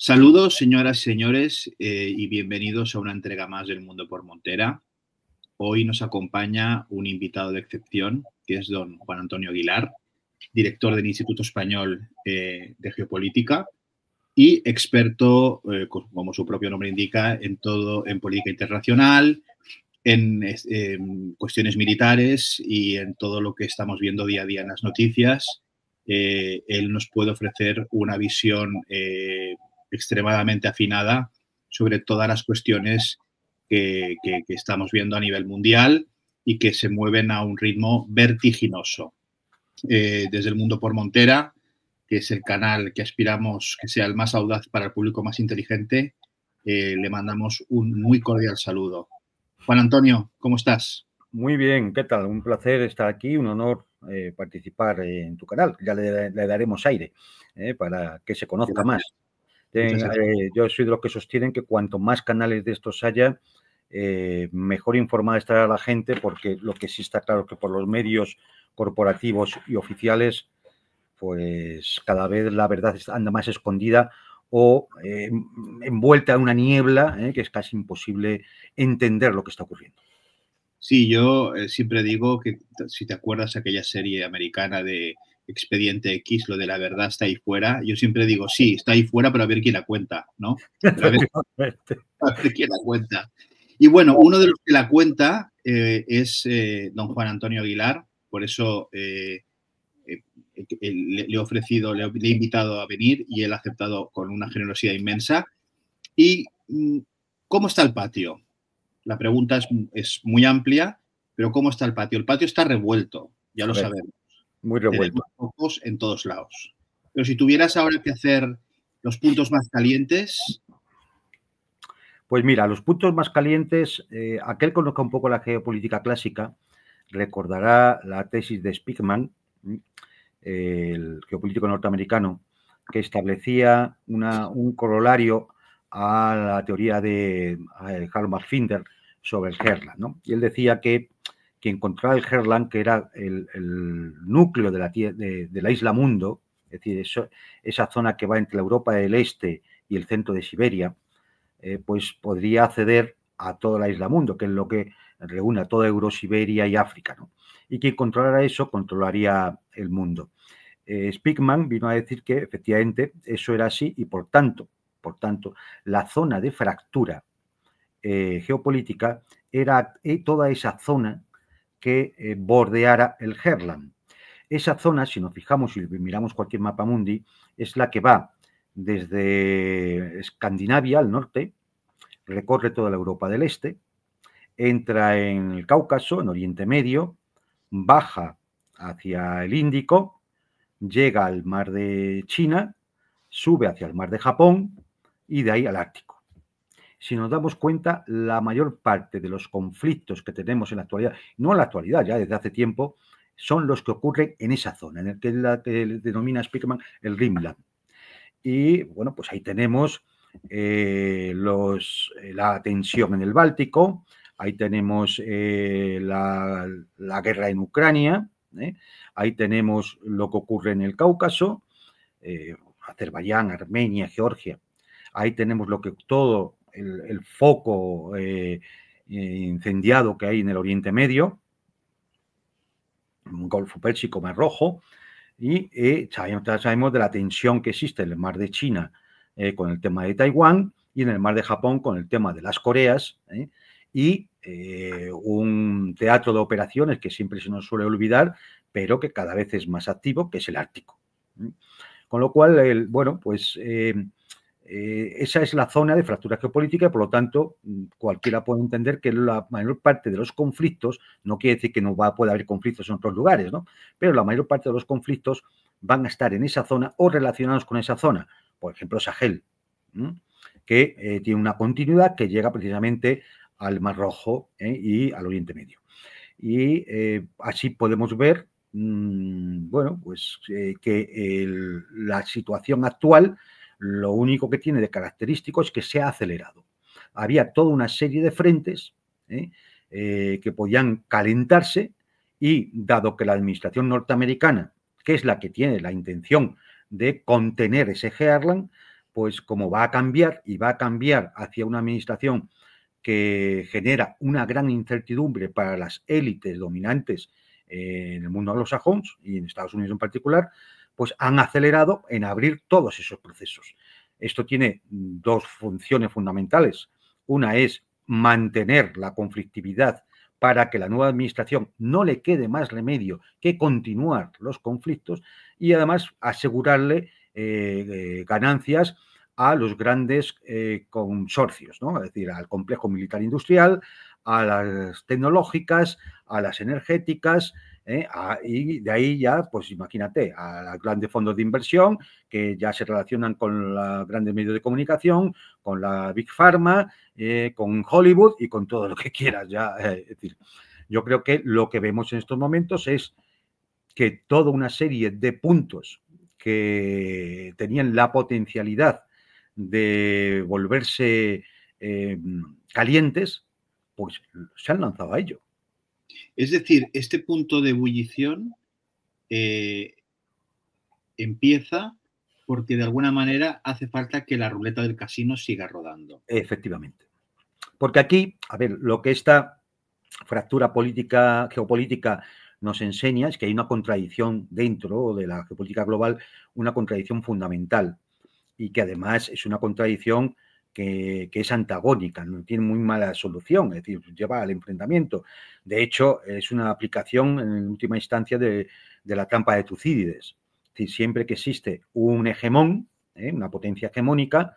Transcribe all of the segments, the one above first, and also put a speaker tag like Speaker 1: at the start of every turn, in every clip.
Speaker 1: Saludos, señoras y señores, y bienvenidos a una entrega más del Mundo por Montera. Hoy nos acompaña un invitado de excepción, que es don Juan Antonio Aguilar, director del Instituto Español de Geopolítica y experto, como su propio nombre indica, en política internacional, en cuestiones militares y en todo lo que estamos viendo día a día en las noticias. Él nos puede ofrecer una visión extremadamente afinada sobre todas las cuestiones que estamos viendo a nivel mundial y que se mueven a un ritmo vertiginoso. Desde el Mundo por Montera, que es el canal que aspiramos que sea el más audaz para el público más inteligente, le mandamos un muy cordial saludo. Juan Antonio, ¿cómo estás?
Speaker 2: Muy bien, ¿qué tal? Un placer estar aquí, un honor participar en tu canal. Ya le daremos aire para que se conozca más. Yo soy de los que sostienen que cuanto más canales de estos haya, mejor informada estará la gente, porque lo que sí está claro es que por los medios corporativos y oficiales, pues cada vez la verdad anda más escondida o envuelta en una niebla que es casi imposible entender lo que está ocurriendo.
Speaker 1: Sí, yo siempre digo que si te acuerdas aquella serie americana de Expediente X, lo de la verdad está ahí fuera, yo siempre digo, sí, está ahí fuera, pero a ver quién la cuenta, ¿no? Pero a ver quién la cuenta. Y bueno, uno de los que la cuenta es don Juan Antonio Aguilar, por eso le he ofrecido, le he invitado a venir y él ha aceptado con una generosidad inmensa. ¿Y cómo está el patio? La pregunta es muy amplia, pero ¿cómo está el patio? El patio está revuelto, ya lo sabemos.
Speaker 2: Muy revuelto.
Speaker 1: Tenemos focos en todos lados. Pero si tuvieras ahora que hacer los puntos más calientes.
Speaker 2: Pues mira, los puntos más calientes, aquel que conozca un poco la geopolítica clásica recordará la tesis de Spikman, el geopolítico norteamericano, que establecía un corolario a la teoría de Karl Marfinder sobre el Heerland, ¿no? Y él decía que encontrar el Heerland, que era el núcleo de la isla mundo, es decir, esa zona que va entre la Europa del Este y el centro de Siberia, pues podría acceder a toda la isla mundo, que es lo que reúne a toda Eurosiberia y África, ¿no? Y quien controlara eso, controlaría el mundo. Spikman vino a decir que efectivamente eso era así y por tanto, la zona de fractura geopolítica era toda esa zona que bordeara el Heerland. Esa zona, si nos fijamos y miramos cualquier mapa mundi, es la que va desde Escandinavia al norte, recorre toda la Europa del Este, entra en el Cáucaso, en Oriente Medio, baja hacia el Índico, llega al mar de China, sube hacia el mar de Japón y de ahí al Ártico. Si nos damos cuenta, la mayor parte de los conflictos que tenemos en la actualidad, no en la actualidad, ya desde hace tiempo, son los que ocurren en esa zona, en el que denomina Spikman el Rimland. Y bueno, pues ahí tenemos la tensión en el Báltico, ahí tenemos la guerra en Ucrania, ahí tenemos lo que ocurre en el Cáucaso, Azerbaiyán, Armenia, Georgia, ahí tenemos todo el foco incendiado que hay en el Oriente Medio, Golfo Pérsico, Mar Rojo, y sabemos de la tensión que existe en el mar de China con el tema de Taiwán y en el mar de Japón con el tema de las Coreas, y un teatro de operaciones que siempre se nos suele olvidar, pero que cada vez es más activo, que es el Ártico. Con lo cual, bueno, pues esa es la zona de fractura geopolítica y, por lo tanto, cualquiera puede entender que la mayor parte de los conflictos, no quiere decir que no pueda haber conflictos en otros lugares, ¿no? Pero la mayor parte de los conflictos van a estar en esa zona o relacionados con esa zona. Por ejemplo, Sahel, que tiene una continuidad que llega precisamente al Mar Rojo y al Oriente Medio. Y así podemos ver, bueno, pues que la situación actual, lo único que tiene de característico es que se ha acelerado. Había toda una serie de frentes que podían calentarse y, dado que la administración norteamericana, que es la que tiene la intención de contener ese Heerland, pues como va a cambiar y va a cambiar hacia una administración que genera una gran incertidumbre para las élites dominantes en el mundo anglosajón y en Estados Unidos en particular, pues han acelerado en abrir todos esos procesos. Esto tiene dos funciones fundamentales. Una es mantener la conflictividad para que la nueva administración no le quede más remedio que continuar los conflictos y además asegurarle ganancias a los grandes consorcios, ¿no? Es decir, al complejo militar industrial, a las tecnológicas, a las energéticas, y de ahí ya, pues imagínate, a los grandes fondos de inversión que ya se relacionan con los grandes medios de comunicación, con la Big Pharma, con Hollywood y con todo lo que quieras. Ya, es decir, yo creo que lo que vemos en estos momentos es que toda una serie de puntos que tenían la potencialidad de volverse calientes, pues se han lanzado a ello.
Speaker 1: Es decir, este punto de ebullición empieza porque de alguna manera hace falta que la ruleta del casino siga rodando.
Speaker 2: Efectivamente. Porque aquí, a ver, lo que esta fractura política, geopolítica nos enseña es que hay una contradicción dentro de la geopolítica global, una contradicción fundamental y que además es una contradicción que es antagónica, no tiene muy mala solución, es decir, lleva al enfrentamiento. De hecho, es una aplicación en última instancia de la trampa de Tucídides. Es decir, siempre que existe un hegemón, una potencia hegemónica,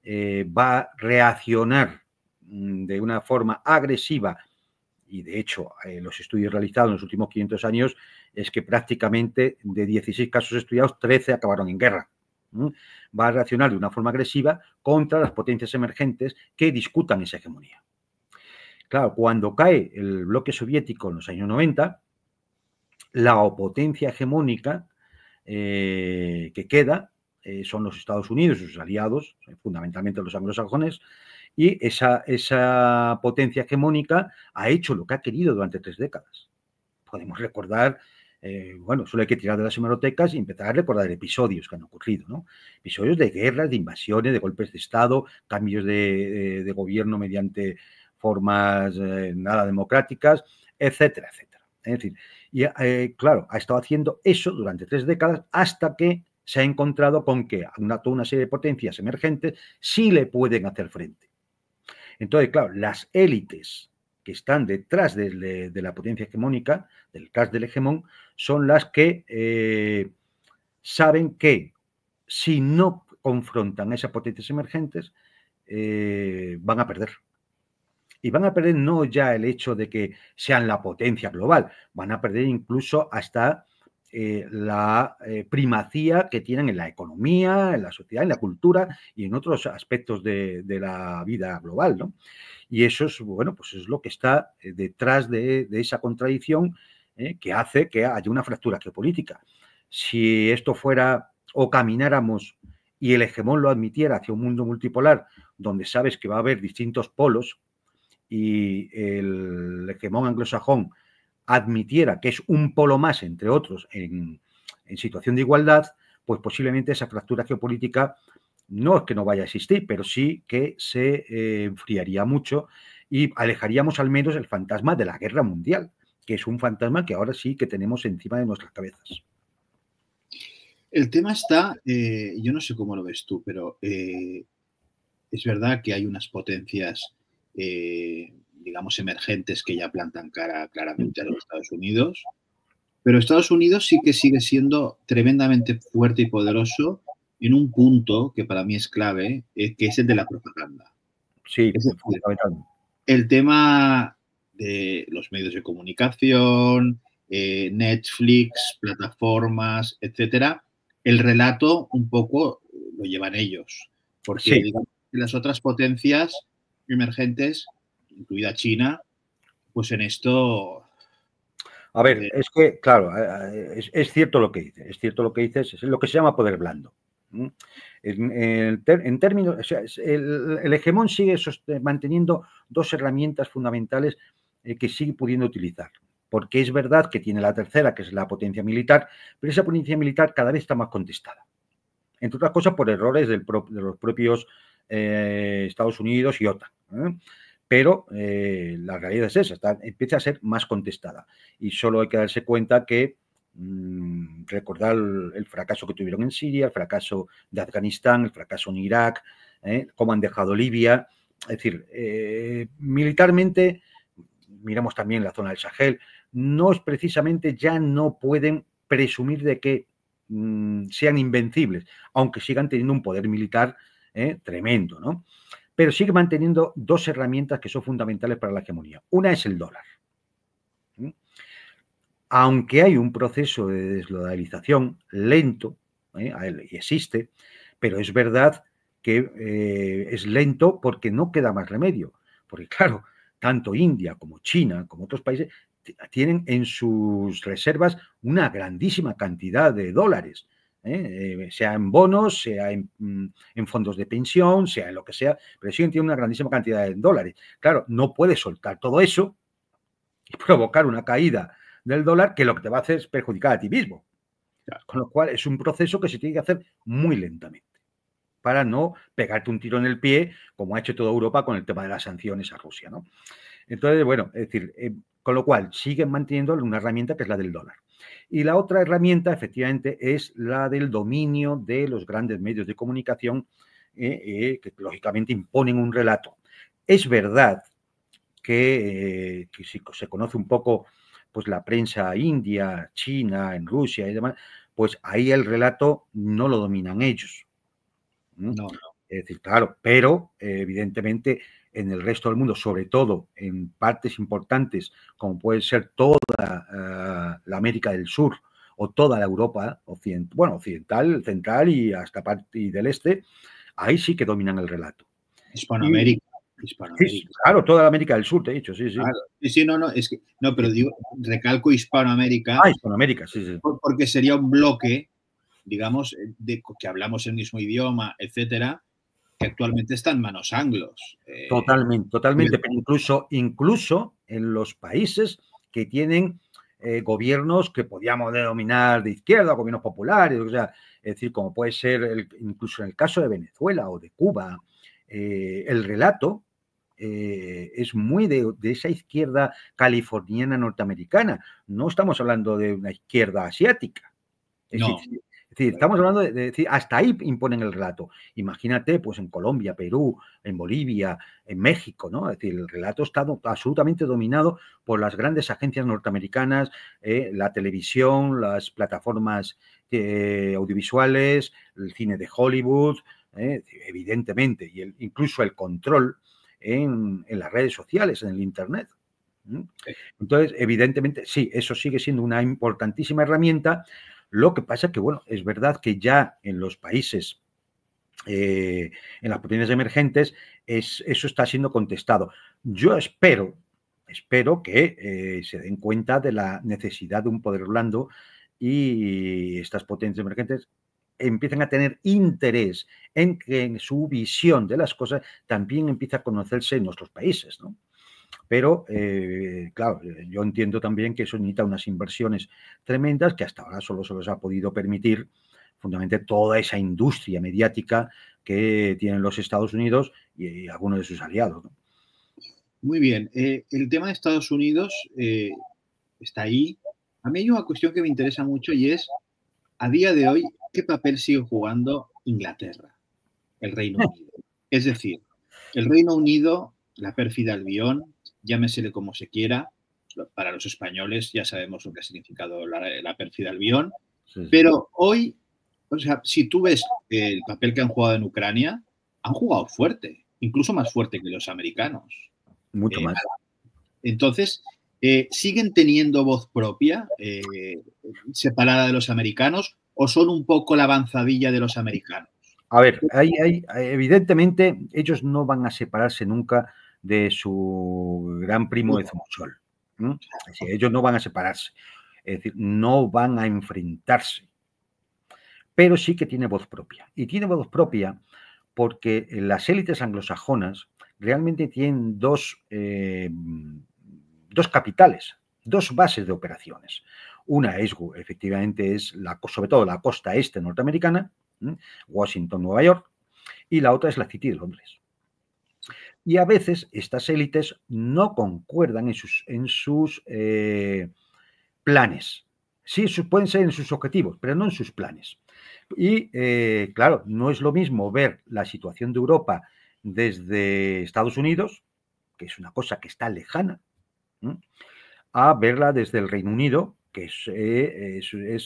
Speaker 2: va a reaccionar de una forma agresiva y de hecho los estudios realizados en los últimos 500 años es que prácticamente de 16 casos estudiados, 13 acabaron en guerra. Va a reaccionar de una forma agresiva contra las potencias emergentes que discutan esa hegemonía. Claro, cuando cae el bloque soviético en los años 90, la potencia hegemónica que queda son los Estados Unidos y sus aliados, fundamentalmente los anglosajones, y esa potencia hegemónica ha hecho lo que ha querido durante 3 décadas. Podemos recordar, bueno, solo hay que tirar de las hemerotecas y empezar a recordar episodios que han ocurrido, ¿no? Episodios de guerras, de invasiones, de golpes de Estado, cambios de gobierno mediante formas nada democráticas, etcétera, etcétera. Es decir, y claro, ha estado haciendo eso durante 3 décadas hasta que se ha encontrado con que toda una serie de potencias emergentes sí le pueden hacer frente. Entonces, claro, las élites que están detrás de la potencia hegemónica, detrás del hegemón, son las que saben que si no confrontan a esas potencias emergentes, van a perder. Y van a perder no ya el hecho de que sean la potencia global, van a perder incluso hasta la primacía que tienen en la economía, en la sociedad, en la cultura y en otros aspectos de la vida global, ¿no? Y eso es, bueno, pues es lo que está detrás de esa contradicción que hace que haya una fractura geopolítica. Si esto fuera o camináramos y el hegemón lo admitiera hacia un mundo multipolar donde sabes que va a haber distintos polos y el hegemón anglosajón admitiera que es un polo más, entre otros, en situación de igualdad, pues posiblemente esa fractura geopolítica no es que no vaya a existir, pero sí que se enfriaría mucho y alejaríamos al menos el fantasma de la guerra mundial, que es un fantasma que ahora sí que tenemos encima de nuestras cabezas.
Speaker 1: El tema está, yo no sé cómo lo ves tú, pero es verdad que hay unas potencias, digamos, emergentes que ya plantan cara claramente a los Estados Unidos, pero Estados Unidos sí que sigue siendo tremendamente fuerte y poderoso en un punto que para mí es clave, que es el de la propaganda.
Speaker 2: Sí,
Speaker 1: es decir, el tema de los medios de comunicación, Netflix, plataformas, etcétera, el relato un poco lo llevan ellos, porque
Speaker 2: sí.
Speaker 1: digamos, las otras potencias emergentes, incluida China, pues en esto...
Speaker 2: A ver, es que, claro, es cierto lo que dices, es cierto lo que dices, es lo que se llama poder blando. En términos, o sea, el hegemón sigue manteniendo 2 herramientas fundamentales que sigue pudiendo utilizar, porque es verdad que tiene la tercera, que es la potencia militar, pero esa potencia militar cada vez está más contestada. entre otras cosas por errores de los propios Estados Unidos y OTAN. Pero la realidad es esa, empieza a ser más contestada. Y solo hay que darse cuenta que recordar el fracaso que tuvieron en Siria, el fracaso de Afganistán, el fracaso en Irak, cómo han dejado Libia. Es decir, militarmente, miramos también la zona del Sahel, no es precisamente, ya no pueden presumir de que sean invencibles, aunque sigan teniendo un poder militar tremendo, ¿no? Pero sigue manteniendo dos herramientas que son fundamentales para la hegemonía. Una es el dólar. Aunque hay un proceso de desdolarización lento, y existe, pero es verdad que es lento porque no queda más remedio. Porque claro, tanto India como China, como otros países, tienen en sus reservas una grandísima cantidad de dólares. Sea en bonos, sea en fondos de pensión, sea en lo que sea, pero siguen teniendo una grandísima cantidad de dólares. Claro, no puedes soltar todo eso y provocar una caída del dólar que lo que te va a hacer es perjudicar a ti mismo. Con lo cual es un proceso que se tiene que hacer muy lentamente para no pegarte un tiro en el pie como ha hecho toda Europa con el tema de las sanciones a Rusia, ¿no? Entonces, bueno, es decir, con lo cual siguen manteniendo una herramienta que es la del dólar. Y la otra herramienta, efectivamente, es la del dominio de los grandes medios de comunicación que lógicamente imponen un relato. Es verdad que si se conoce un poco pues la prensa india, china, en Rusia y demás, pues ahí el relato no lo dominan ellos.
Speaker 1: No.
Speaker 2: Es decir, claro, pero evidentemente en el resto del mundo, sobre todo en partes importantes, como puede ser toda la América del Sur o toda la Europa occidental, central y hasta parte del este, ahí sí que dominan el relato.
Speaker 1: Hispanoamérica.
Speaker 2: Sí, claro, toda la América del Sur, te he dicho, sí, sí.
Speaker 1: Claro. Sí, no, es que, no, pero digo, recalco Hispanoamérica.
Speaker 2: Hispanoamérica, sí, sí.
Speaker 1: Porque sería un bloque, digamos, de que hablamos el mismo idioma, etcétera, que actualmente está en manos anglos.
Speaker 2: Totalmente, pero incluso en los países que tienen gobiernos que podríamos denominar de izquierda, gobiernos populares, o sea, es decir, como puede ser incluso en el caso de Venezuela o de Cuba, el relato es muy de esa izquierda californiana norteamericana. No estamos hablando de una izquierda asiática. Es decir, estamos hablando de decir, hasta ahí imponen el relato. Imagínate, pues en Colombia, Perú, en Bolivia, en México, ¿no? Es decir, el relato está absolutamente dominado por las grandes agencias norteamericanas, la televisión, las plataformas audiovisuales, el cine de Hollywood, evidentemente, y incluso el control en las redes sociales, en el Internet. Entonces, evidentemente, sí, eso sigue siendo una importantísima herramienta. Lo que pasa es que, bueno, es verdad que ya en los países, en las potencias emergentes, eso está siendo contestado. Yo espero que se den cuenta de la necesidad de un poder blando y estas potencias emergentes empiecen a tener interés en que en su visión de las cosas también empiece a conocerse en nuestros países, ¿no? Pero, claro, yo entiendo también que eso necesita unas inversiones tremendas que hasta ahora solo se les ha podido permitir fundamentalmente toda esa industria mediática que tienen los Estados Unidos y algunos de sus aliados, ¿no?
Speaker 1: Muy bien. El tema de Estados Unidos está ahí. A mí hay una cuestión que me interesa mucho y es, a día de hoy, ¿qué papel sigue jugando Inglaterra, el Reino Unido? Es decir, el Reino Unido, la pérfida Albión, llámesele como se quiera, para los españoles ya sabemos lo que ha significado la pérfida Albión, sí. Pero hoy, o sea, si tú ves el papel que han jugado en Ucrania, han jugado fuerte, incluso más fuerte que los americanos.
Speaker 2: Mucho más.
Speaker 1: Entonces, ¿siguen teniendo voz propia, separada de los americanos, o son un poco la avanzadilla de los americanos?
Speaker 2: A ver, evidentemente ellos no van a separarse nunca de su gran primo de Zumosol. Es decir, ellos no van a separarse. Es decir, no van a enfrentarse. Pero sí que tiene voz propia. Y tiene voz propia porque las élites anglosajonas realmente tienen dos capitales, dos bases de operaciones. Una es, efectivamente, es sobre todo la costa este norteamericana, Washington, Nueva York, y la otra es la City de Londres. Y a veces estas élites no concuerdan en sus planes. Sí, pueden ser en sus objetivos, pero no en sus planes. Y claro, no es lo mismo ver la situación de Europa desde Estados Unidos, que es una cosa que está lejana, a verla desde el Reino Unido, que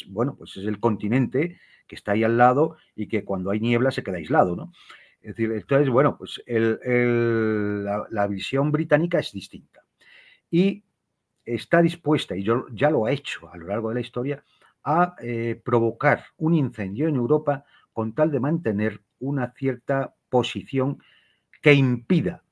Speaker 2: bueno, pues es el continente que está ahí al lado y que cuando hay niebla se queda aislado, ¿no? Es decir, entonces, bueno, pues la visión británica es distinta. Y está dispuesta, y ya lo ha hecho a lo largo de la historia, a provocar un incendio en Europa con tal de mantener una cierta posición que impida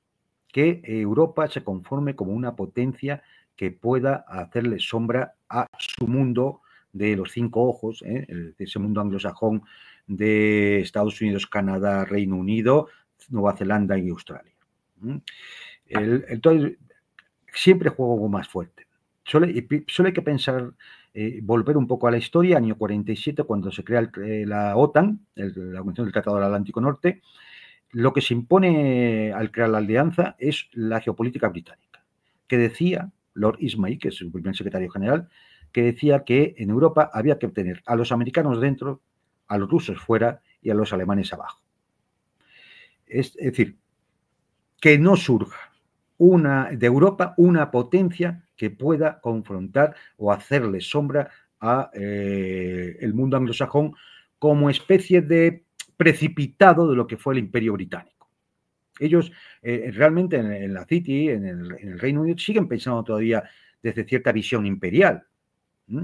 Speaker 2: que Europa se conforme como una potencia que pueda hacerle sombra a su mundo de los 5 ojos, ese mundo anglosajón de Estados Unidos, Canadá, Reino Unido, Nueva Zelanda y Australia. Entonces, siempre juega algo más fuerte. Solo hay que pensar, volver un poco a la historia, año 47, cuando se crea la OTAN, la Organización del Tratado del Atlántico Norte. Lo que se impone al crear la alianza es la geopolítica británica, que decía Lord Ismay, que es su primer secretario general, que decía que en Europa había que tener a los americanos dentro, a los rusos fuera y a los alemanes abajo. Es decir, que no surja de Europa una potencia que pueda confrontar o hacerle sombra a el mundo anglosajón como especie de precipitado de lo que fue el Imperio Británico. Ellos realmente en la City, en el Reino Unido, siguen pensando todavía desde cierta visión imperial.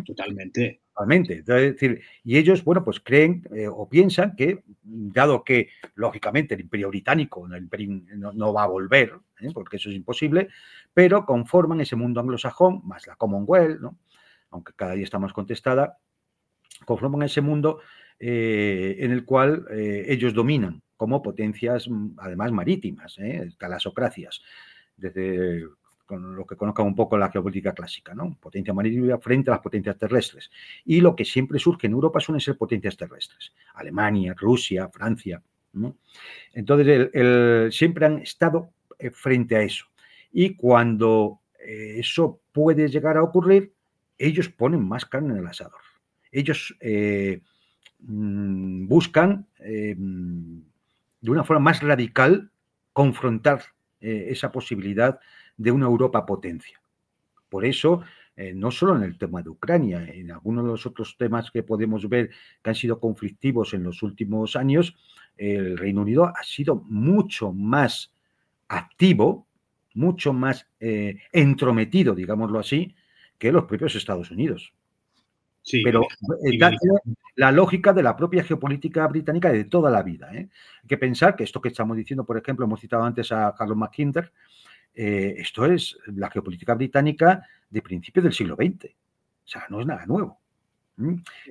Speaker 1: Totalmente.
Speaker 2: Totalmente. Es decir, y ellos, bueno, pues creen o piensan que, dado que, lógicamente, el Imperio Británico no va a volver, porque eso es imposible, pero conforman ese mundo anglosajón, más la Commonwealth, ¿no? Aunque cada día está más contestada, conforman ese mundo en el cual ellos dominan como potencias, además marítimas, talasocracias, desde con lo que conozcan un poco la geopolítica clásica, ¿no? Potencia marítima frente a las potencias terrestres. Y lo que siempre surge en Europa suelen ser potencias terrestres. Alemania, Rusia, Francia, ¿no? Entonces, siempre han estado frente a eso. Y cuando eso puede llegar a ocurrir, ellos ponen más carne en el asador. Ellos buscan de una forma más radical confrontar esa posibilidad de una Europa potencia. Por eso, no solo en el tema de Ucrania, en algunos de los otros temas que podemos ver que han sido conflictivos en los últimos años, el Reino Unido ha sido mucho más activo, mucho más entrometido, digámoslo así, que los propios Estados Unidos. Sí, pero la lógica de la propia geopolítica británica de toda la vida. Hay que pensar que esto que estamos diciendo, por ejemplo, hemos citado antes a Carlos Mackinder, esto es la geopolítica británica de principios del siglo XX. O sea, no es nada nuevo.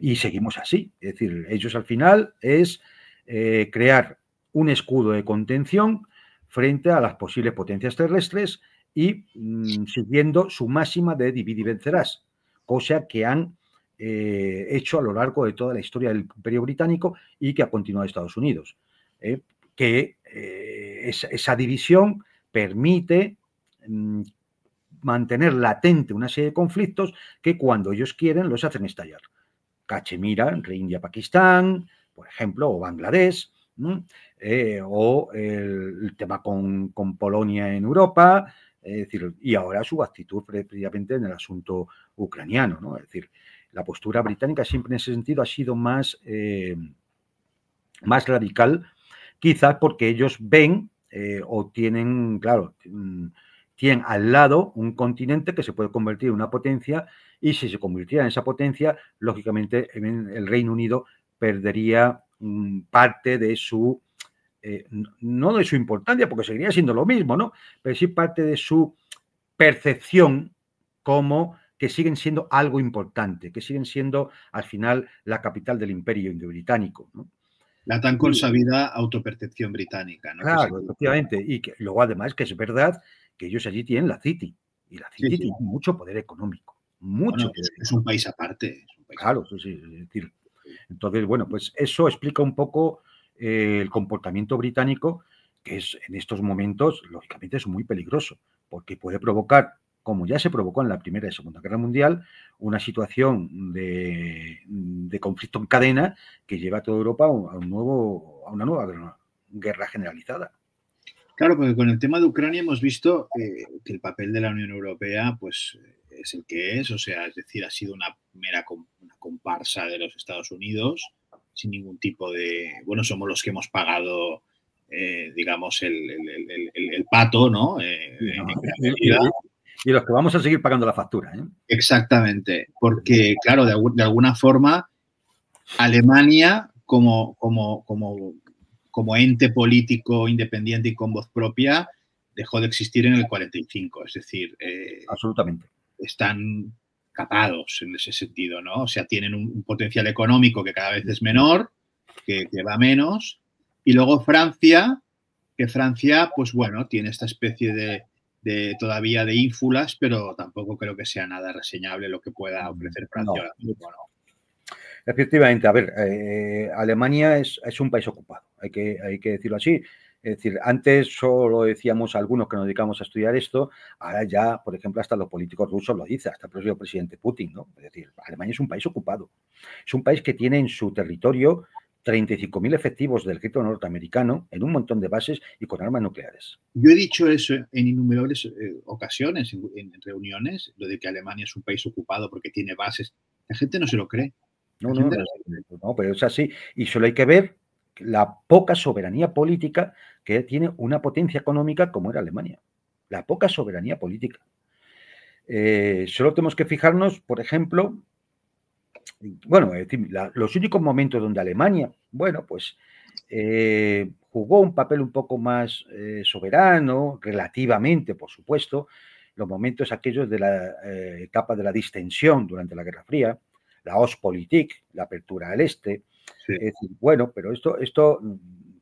Speaker 2: Y seguimos así. Es decir, ellos al final es crear un escudo de contención frente a las posibles potencias terrestres y siguiendo su máxima de divide y vencerás, cosa que han hecho a lo largo de toda la historia del Imperio Británico y que ha continuado Estados Unidos. Esa división permite mantener latente una serie de conflictos que cuando ellos quieren los hacen estallar. Cachemira entre India y Pakistán, por ejemplo, o Bangladesh, o el tema con Polonia en Europa, es decir, y ahora su actitud precisamente en el asunto ucraniano, ¿no? Es decir, la postura británica siempre en ese sentido ha sido más radical, quizás porque ellos ven o tienen, claro, tienen al lado un continente que se puede convertir en una potencia y si se convirtiera en esa potencia, lógicamente el Reino Unido perdería parte de su, no de su importancia, porque seguiría siendo lo mismo, ¿no? Pero sí parte de su percepción como que siguen siendo algo importante, que siguen siendo al final la capital del imperio británico, ¿no?
Speaker 1: La tan consabida autopercepción británica, ¿no?
Speaker 2: Claro, efectivamente. Y que luego además que es verdad que ellos allí tienen la City y la City tiene mucho poder económico. Mucho poder
Speaker 1: es un país aparte.
Speaker 2: Claro, sí, es decir, Entonces, bueno, pues eso explica un poco el comportamiento británico, que es en estos momentos, lógicamente, es muy peligroso, porque puede provocar, como ya se provocó en la Primera y Segunda Guerra Mundial, una situación de conflicto en cadena que lleva a toda Europa a una nueva guerra generalizada.
Speaker 1: Claro, porque con el tema de Ucrania hemos visto que el papel de la Unión Europea pues, es el que es, o sea, es decir, ha sido una mera una comparsa de los Estados Unidos, sin ningún tipo de... Bueno, somos los que hemos pagado, digamos, el pato, ¿no?
Speaker 2: Y los que vamos a seguir pagando la factura.
Speaker 1: Exactamente, porque, claro, de alguna forma, Alemania como ente político independiente y con voz propia dejó de existir en el 45, es decir,
Speaker 2: absolutamente.
Speaker 1: Están capados en ese sentido, ¿no? O sea, tienen un potencial económico que cada vez es menor, que va menos, y luego Francia, que Francia, pues bueno, tiene esta especie de todavía de ínfulas, pero tampoco creo que sea nada reseñable lo que pueda ofrecer Francia ahora mismo, ¿no?
Speaker 2: Efectivamente, a ver, Alemania es un país ocupado, hay que decirlo así. Es decir, antes solo decíamos algunos que nos dedicamos a estudiar esto, ahora ya, por ejemplo, hasta los políticos rusos lo dicen, hasta el propio presidente Putin, ¿no? Es decir, Alemania es un país ocupado. Es un país que tiene en su territorio 35.000 efectivos del ejército norteamericano en un montón de bases y con armas nucleares.
Speaker 1: Yo he dicho eso en innumerables ocasiones, en reuniones, lo de que Alemania es un país ocupado porque tiene bases. La gente no se lo cree.
Speaker 2: No, pero es así. Y solo hay que ver la poca soberanía política que tiene una potencia económica como era Alemania. La poca soberanía política. Solo tenemos que fijarnos, por ejemplo, bueno, es decir, los únicos momentos donde Alemania, bueno, pues jugó un papel un poco más soberano, relativamente, por supuesto, los momentos aquellos de la etapa de la distensión durante la Guerra Fría, la Ostpolitik, la apertura al este. Sí. Es decir, bueno, pero esto,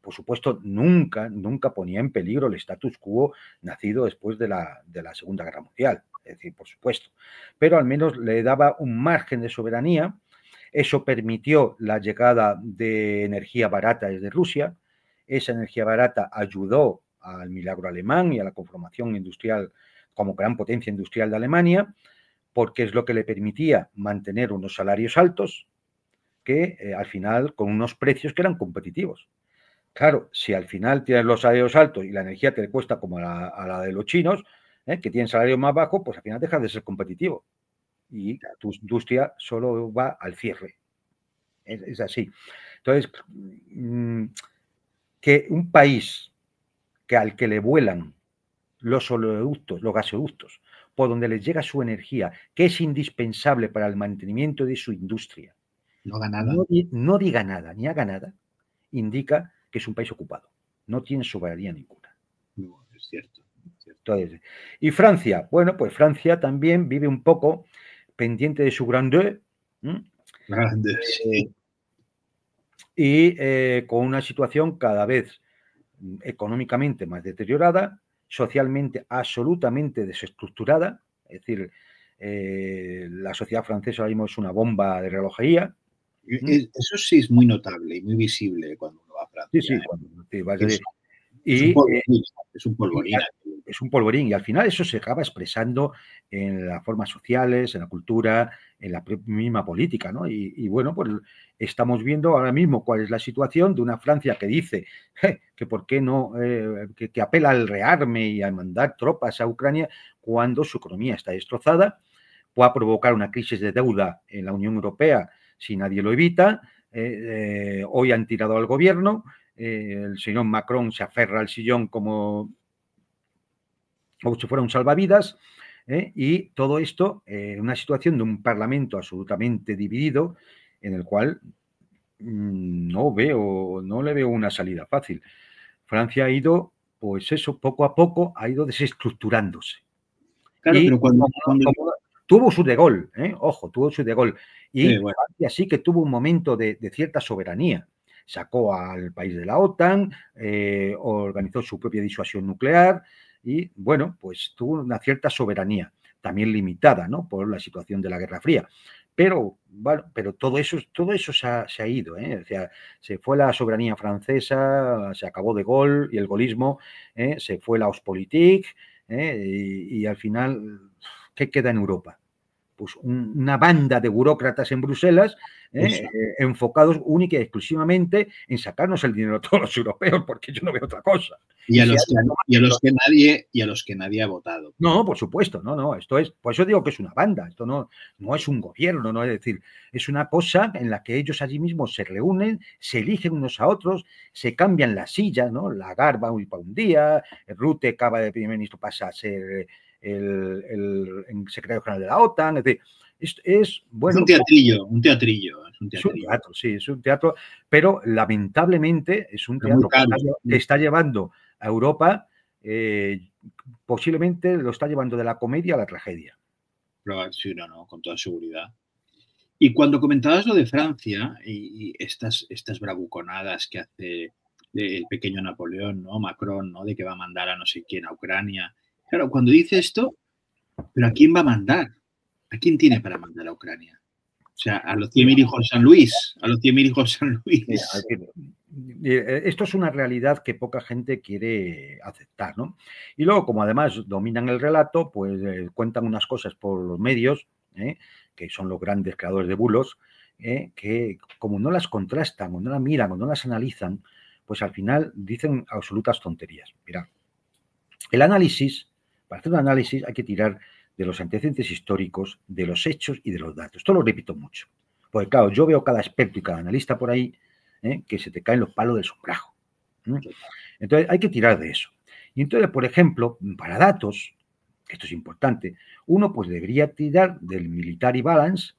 Speaker 2: por supuesto, nunca ponía en peligro el status quo nacido después de la Segunda Guerra Mundial. Es decir, por supuesto. Pero al menos le daba un margen de soberanía. Eso permitió la llegada de energía barata desde Rusia. Esa energía barata ayudó al milagro alemán y a la conformación industrial como gran potencia industrial de Alemania, porque es lo que le permitía mantener unos salarios altos que al final con unos precios que eran competitivos. Claro, si al final tienes los salarios altos y la energía te cuesta como a la de los chinos, que tienen salarios más bajos, pues al final dejas de ser competitivo y tu industria solo va al cierre. Es así. Entonces, que un país al que le vuelan los oleoductos, los gasoductos, por donde les llega su energía, que es indispensable para el mantenimiento de su industria,
Speaker 1: no haga nada.
Speaker 2: No diga nada, ni haga nada, indica que es un país ocupado. No tiene soberanía ninguna.
Speaker 1: No, es cierto.
Speaker 2: Entonces, y Francia, bueno, pues Francia también vive un poco pendiente de su grandeur.
Speaker 1: Sí.
Speaker 2: Y con una situación cada vez económicamente más deteriorada, socialmente absolutamente desestructurada, es decir, la sociedad francesa ahora mismo es una bomba de relojería.
Speaker 1: Eso sí es muy notable y muy visible cuando uno va a Francia.
Speaker 2: Sí, cuando te vas
Speaker 1: es un polvorín.
Speaker 2: Es un polvorín y al final eso se acaba expresando en las formas sociales, en la cultura, en la misma política, ¿no? Y bueno, pues estamos viendo ahora mismo cuál es la situación de una Francia que dice que por qué no, que apela al rearme y a mandar tropas a Ucrania cuando su economía está destrozada, pueda provocar una crisis de deuda en la Unión Europea si nadie lo evita. Hoy han tirado al gobierno, el señor Macron se aferra al sillón como si fuera un salvavidas, y todo esto en una situación de un parlamento absolutamente dividido en el cual no le veo una salida fácil. Francia ha ido, pues eso, poco a poco ha ido desestructurándose.
Speaker 1: Claro,
Speaker 2: y
Speaker 1: pero cuando
Speaker 2: tuvo su de Gaulle, ojo, tuvo su de Gaulle, y bueno, Francia sí que tuvo un momento de cierta soberanía. Sacó al país de la OTAN, organizó su propia disuasión nuclear y, bueno, pues tuvo una cierta soberanía, también limitada, ¿no?, por la situación de la Guerra Fría. Pero, bueno, pero todo eso se ha ido, ¿eh? O sea, se fue la soberanía francesa, se acabó de Gaulle y el gaullismo, se fue la Ostpolitik, y al final, ¿qué queda en Europa? Pues una banda de burócratas en Bruselas, enfocados única y exclusivamente en sacarnos el dinero a todos los europeos, porque yo no veo otra cosa.
Speaker 1: Y a los que nadie ha votado.
Speaker 2: No, por supuesto, no, esto es, por eso digo que es una banda, esto no es un gobierno, no es decir, es una cosa en la que ellos allí mismos se reúnen, se eligen unos a otros, se cambian las sillas, ¿no? Lagarde va para un día, Rutte acaba de primer ministro, pasa a ser el secretario general de la OTAN, es decir, es bueno.
Speaker 1: Es un teatrillo.
Speaker 2: Es un teatro, sí, es un teatro, pero lamentablemente es un teatro que está llevando a Europa, posiblemente lo está llevando de la comedia a la tragedia.
Speaker 1: Sí, no, con toda seguridad. Y cuando comentabas lo de Francia y estas bravuconadas que hace el pequeño Napoleón, ¿no? Macron, ¿no? De que va a mandar a no sé quién a Ucrania. Claro, cuando dice esto, ¿pero a quién va a mandar? ¿A quién tiene para mandar a Ucrania? O sea, a los 100.000 hijos de San Luis,
Speaker 2: Esto es una realidad que poca gente quiere aceptar, ¿no? Y luego, como además dominan el relato, pues cuentan unas cosas por los medios, que son los grandes creadores de bulos, que como no las contrastan, o no las miran, o no las analizan, pues al final dicen absolutas tonterías. Mira, para hacer un análisis hay que tirar de los antecedentes históricos, de los hechos y de los datos. Esto lo repito mucho. Porque claro, yo veo cada experto y cada analista por ahí que se te caen los palos del sombrajo. Entonces hay que tirar de eso. Y entonces, por ejemplo, para datos, esto es importante, uno pues debería tirar del Military Balance,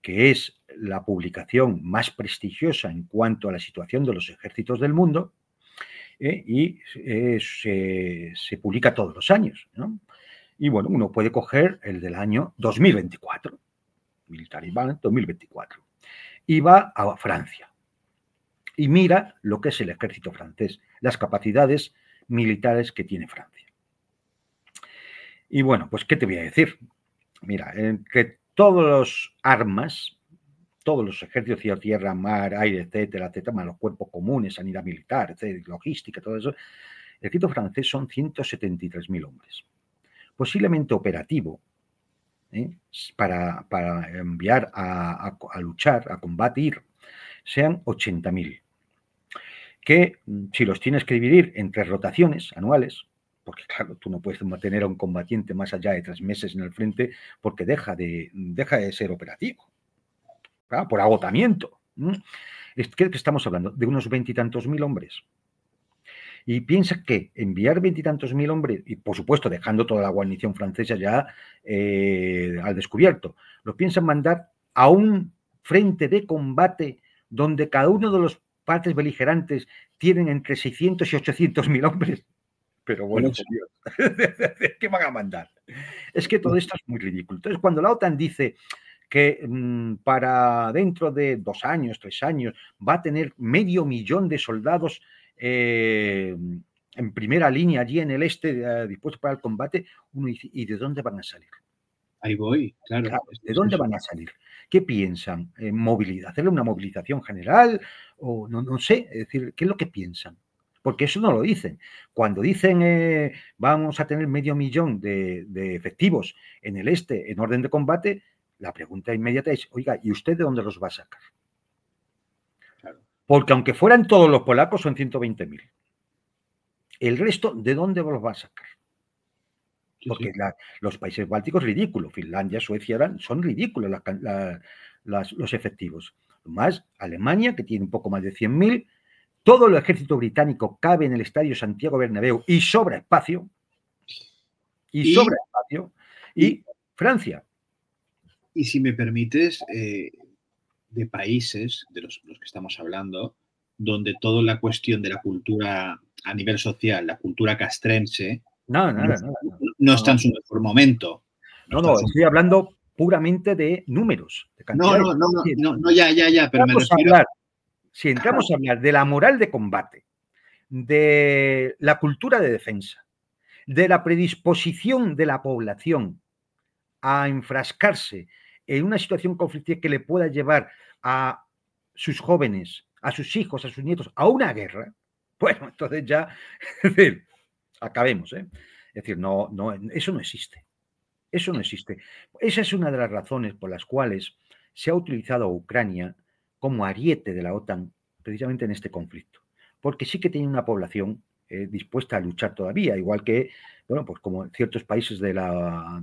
Speaker 2: que es la publicación más prestigiosa en cuanto a la situación de los ejércitos del mundo, y se publica todos los años, ¿no? Y bueno, uno puede coger el del año 2024, Military Balance 2024, y va a Francia y mira lo que es el ejército francés, las capacidades militares que tiene Francia. Y bueno, pues ¿qué te voy a decir? Mira, entre todos los armas, todos los ejércitos, tierra, mar, aire, etcétera, más los cuerpos comunes, sanidad militar, etcétera, logística, todo eso, el ejército francés son 173.000 hombres. Posiblemente operativo, para enviar a luchar, a combatir, sean 80.000. Que si los tienes que dividir entre rotaciones anuales, porque claro, tú no puedes mantener a un combatiente más allá de 3 meses en el frente porque deja de ser operativo, claro, por agotamiento. ¿Qué estamos hablando? De unos 20 y tantos mil hombres. Y piensa que enviar 20 y tantos mil hombres, y por supuesto dejando toda la guarnición francesa ya al descubierto, lo piensan mandar a un frente de combate donde cada uno de los partes beligerantes tienen entre 600 y 800 mil hombres. Pero bueno, ¿qué van a mandar? Es que todo esto es muy ridículo. Entonces, cuando la OTAN dice que para dentro de 2 años, 3 años, va a tener 500.000 de soldados en primera línea allí en el este, dispuestos para el combate, uno dice, ¿y de dónde van a salir?
Speaker 1: Ahí voy, claro.
Speaker 2: ¿De dónde van a salir? ¿Qué piensan? ¿Hacerle una movilización general? O no sé, es decir, ¿qué es lo que piensan? Porque eso no lo dicen. Cuando dicen vamos a tener 500.000 de efectivos en el este en orden de combate, la pregunta inmediata es, oiga, ¿y usted de dónde los va a sacar? Claro. Porque aunque fueran todos los polacos, son 120.000. El resto, ¿de dónde los va a sacar? Porque los países bálticos, ridículo. Finlandia, Suecia, son ridículos los efectivos. Más Alemania, que tiene un poco más de 100.000. Todo el ejército británico cabe en el estadio Santiago Bernabéu y sobra espacio. Y Francia.
Speaker 1: Y si me permites, de países, de los que estamos hablando, donde toda la cuestión de la cultura a nivel social, la cultura castrense, no está en su mejor momento.
Speaker 2: No, estoy hablando puramente de números. De
Speaker 1: ya, pero me refiero...
Speaker 2: Si entramos a hablar de la moral de combate, de la cultura de defensa, de la predisposición de la población a enfrascarse en una situación conflictiva que le pueda llevar a sus jóvenes, a sus hijos, a sus nietos, a una guerra, bueno, entonces ya, es decir, acabemos, ¿eh? Es decir, eso no existe. Eso no existe. Esa es una de las razones por las cuales se ha utilizado a Ucrania como ariete de la OTAN precisamente en este conflicto. Porque sí que tiene una población dispuesta a luchar todavía, igual que, bueno, pues como ciertos países de la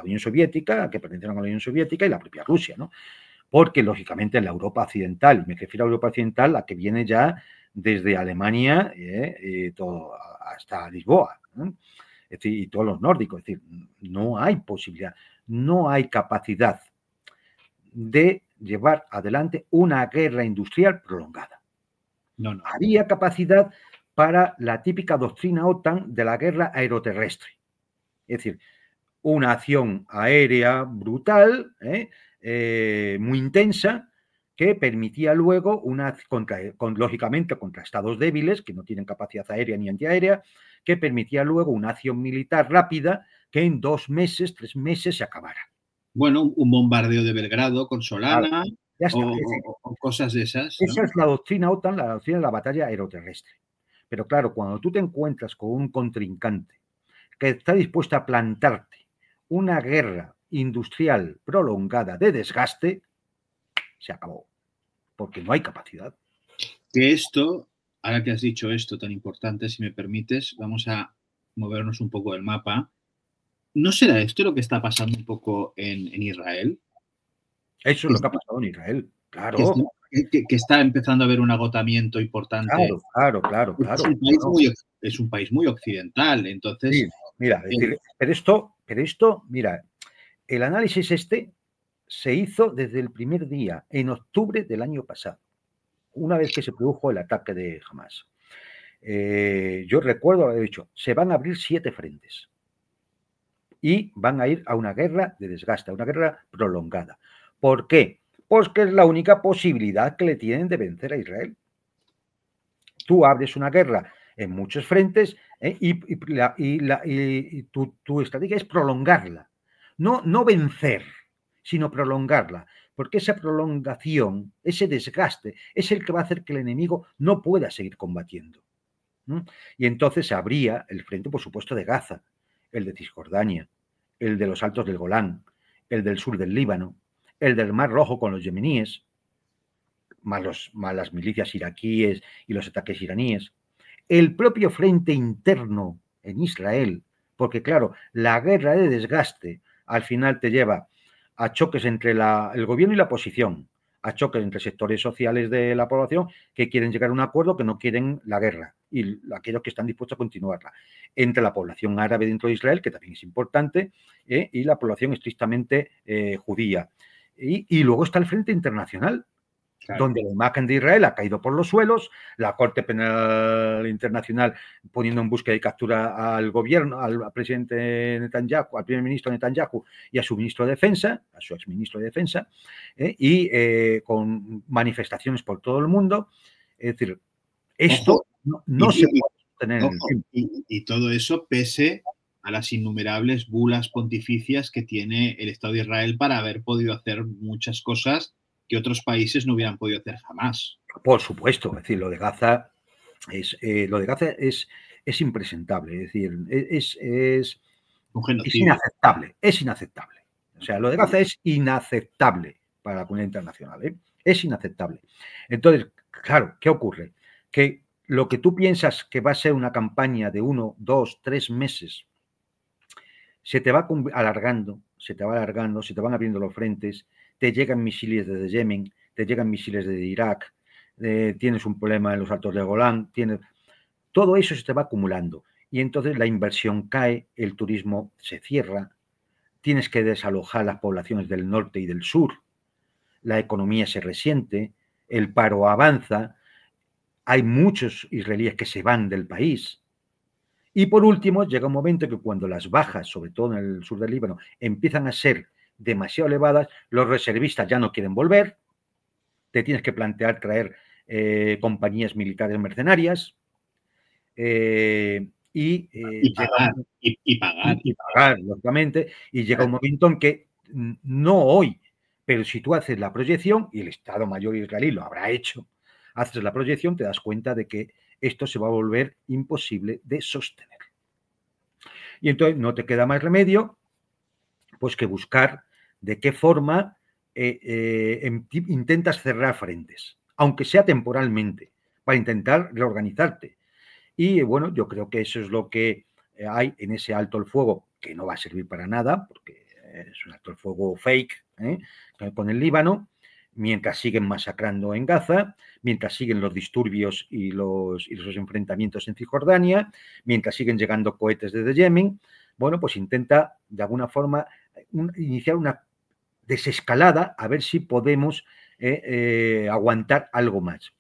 Speaker 2: Unión Soviética, que pertenecieron a la Unión Soviética y la propia Rusia, ¿no? Porque, lógicamente, en la Europa occidental, y me refiero a Europa occidental, la que viene ya desde Alemania todo, hasta Lisboa, ¿no? Es decir, y todos los nórdicos, es decir, no hay posibilidad, no hay capacidad de llevar adelante una guerra industrial prolongada.
Speaker 1: No.
Speaker 2: Había capacidad para la típica doctrina OTAN de la guerra aeroterrestre. Es decir, una acción aérea brutal, muy intensa, que permitía luego lógicamente contra estados débiles que no tienen capacidad aérea ni antiaérea, que permitía luego una acción militar rápida que en 2 meses, 3 meses se acabara.
Speaker 1: Bueno, un bombardeo de Belgrado con Solana,
Speaker 2: claro, ya está.
Speaker 1: o cosas de esas, ¿no?
Speaker 2: Esa es la doctrina OTAN, la doctrina de la batalla aeroterrestre. Pero claro, cuando tú te encuentras con un contrincante que está dispuesto a plantarte una guerra industrial prolongada de desgaste, se acabó, porque no hay capacidad.
Speaker 1: Que esto, ahora que has dicho esto tan importante, si me permites, vamos a movernos un poco del mapa. ¿No será esto lo que está pasando un poco en Israel?
Speaker 2: Eso es lo que ha pasado en Israel, claro.
Speaker 1: Que está empezando a haber un agotamiento importante.
Speaker 2: Claro.
Speaker 1: Es un país muy occidental, entonces...
Speaker 2: Sí, mira, decir, pero esto, mira, el análisis se hizo desde el primer día, en octubre del año pasado, una vez que se produjo el ataque de Hamas. Yo recuerdo haber dicho, se van a abrir 7 frentes y van a ir a una guerra de desgaste, a una guerra prolongada. ¿Por qué? Pues que es la única posibilidad que le tienen de vencer a Israel. Tú abres una guerra en muchos frentes y tu estrategia es prolongarla. No vencer, sino prolongarla. Porque esa prolongación, ese desgaste, es el que va a hacer que el enemigo no pueda seguir combatiendo. Y entonces habría el frente, por supuesto, de Gaza, el de Cisjordania, el de los Altos del Golán, el del sur del Líbano, el del Mar Rojo con los yemeníes, más las milicias iraquíes y los ataques iraníes, el propio frente interno en Israel, porque claro, la guerra de desgaste al final te lleva a choques entre el gobierno y la oposición, a choques entre sectores sociales de la población que quieren llegar a un acuerdo, que no quieren la guerra, y aquellos que están dispuestos a continuarla, entre la población árabe dentro de Israel, que también es importante, y la población estrictamente judía. Y luego está el frente internacional, claro, donde la imagen de Israel ha caído por los suelos, la Corte Penal Internacional poniendo en búsqueda y captura al gobierno, al presidente Netanyahu, al primer ministro Netanyahu y a su ministro de Defensa, a su exministro de Defensa, con manifestaciones por todo el mundo. Es decir, esto no se puede sostener en el tiempo.
Speaker 1: Y todo eso pese a las innumerables bulas pontificias que tiene el Estado de Israel para haber podido hacer muchas cosas que otros países no hubieran podido hacer jamás.
Speaker 2: Por supuesto, es decir, lo de Gaza es impresentable, es decir, es inaceptable, es inaceptable. O sea, lo de Gaza es inaceptable para la comunidad internacional, ¿eh? Es inaceptable. Entonces, claro, ¿qué ocurre? Que lo que tú piensas que va a ser una campaña de 1, 2, 3 meses, se te va alargando, se te van abriendo los frentes, te llegan misiles desde Yemen, te llegan misiles desde Irak, tienes un problema en los Altos de Golán, todo eso se te va acumulando y entonces la inversión cae, el turismo se cierra, tienes que desalojar las poblaciones del norte y del sur, la economía se resiente, el paro avanza, hay muchos israelíes que se van del país. Y por último, llega un momento que cuando las bajas, sobre todo en el sur del Líbano, empiezan a ser demasiado elevadas, los reservistas ya no quieren volver, te tienes que plantear traer compañías militares mercenarias
Speaker 1: y pagar,
Speaker 2: lógicamente, y llega un momento en que no hoy, Pero si tú haces la proyección, y el Estado Mayor israelí lo habrá hecho, haces la proyección, te das cuenta de que esto se va a volver imposible de sostener. Y entonces no te queda más remedio pues que buscar de qué forma intentas cerrar frentes, aunque sea temporalmente, para intentar reorganizarte. Y bueno, yo creo que eso es lo que hay en ese alto el fuego, que no va a servir para nada, porque es un alto el fuego fake, con el Líbano, mientras siguen masacrando en Gaza, mientras siguen los disturbios y los enfrentamientos en Cisjordania, mientras siguen llegando cohetes desde Yemen. Bueno, pues intenta de alguna forma iniciar una desescalada a ver si podemos aguantar algo más.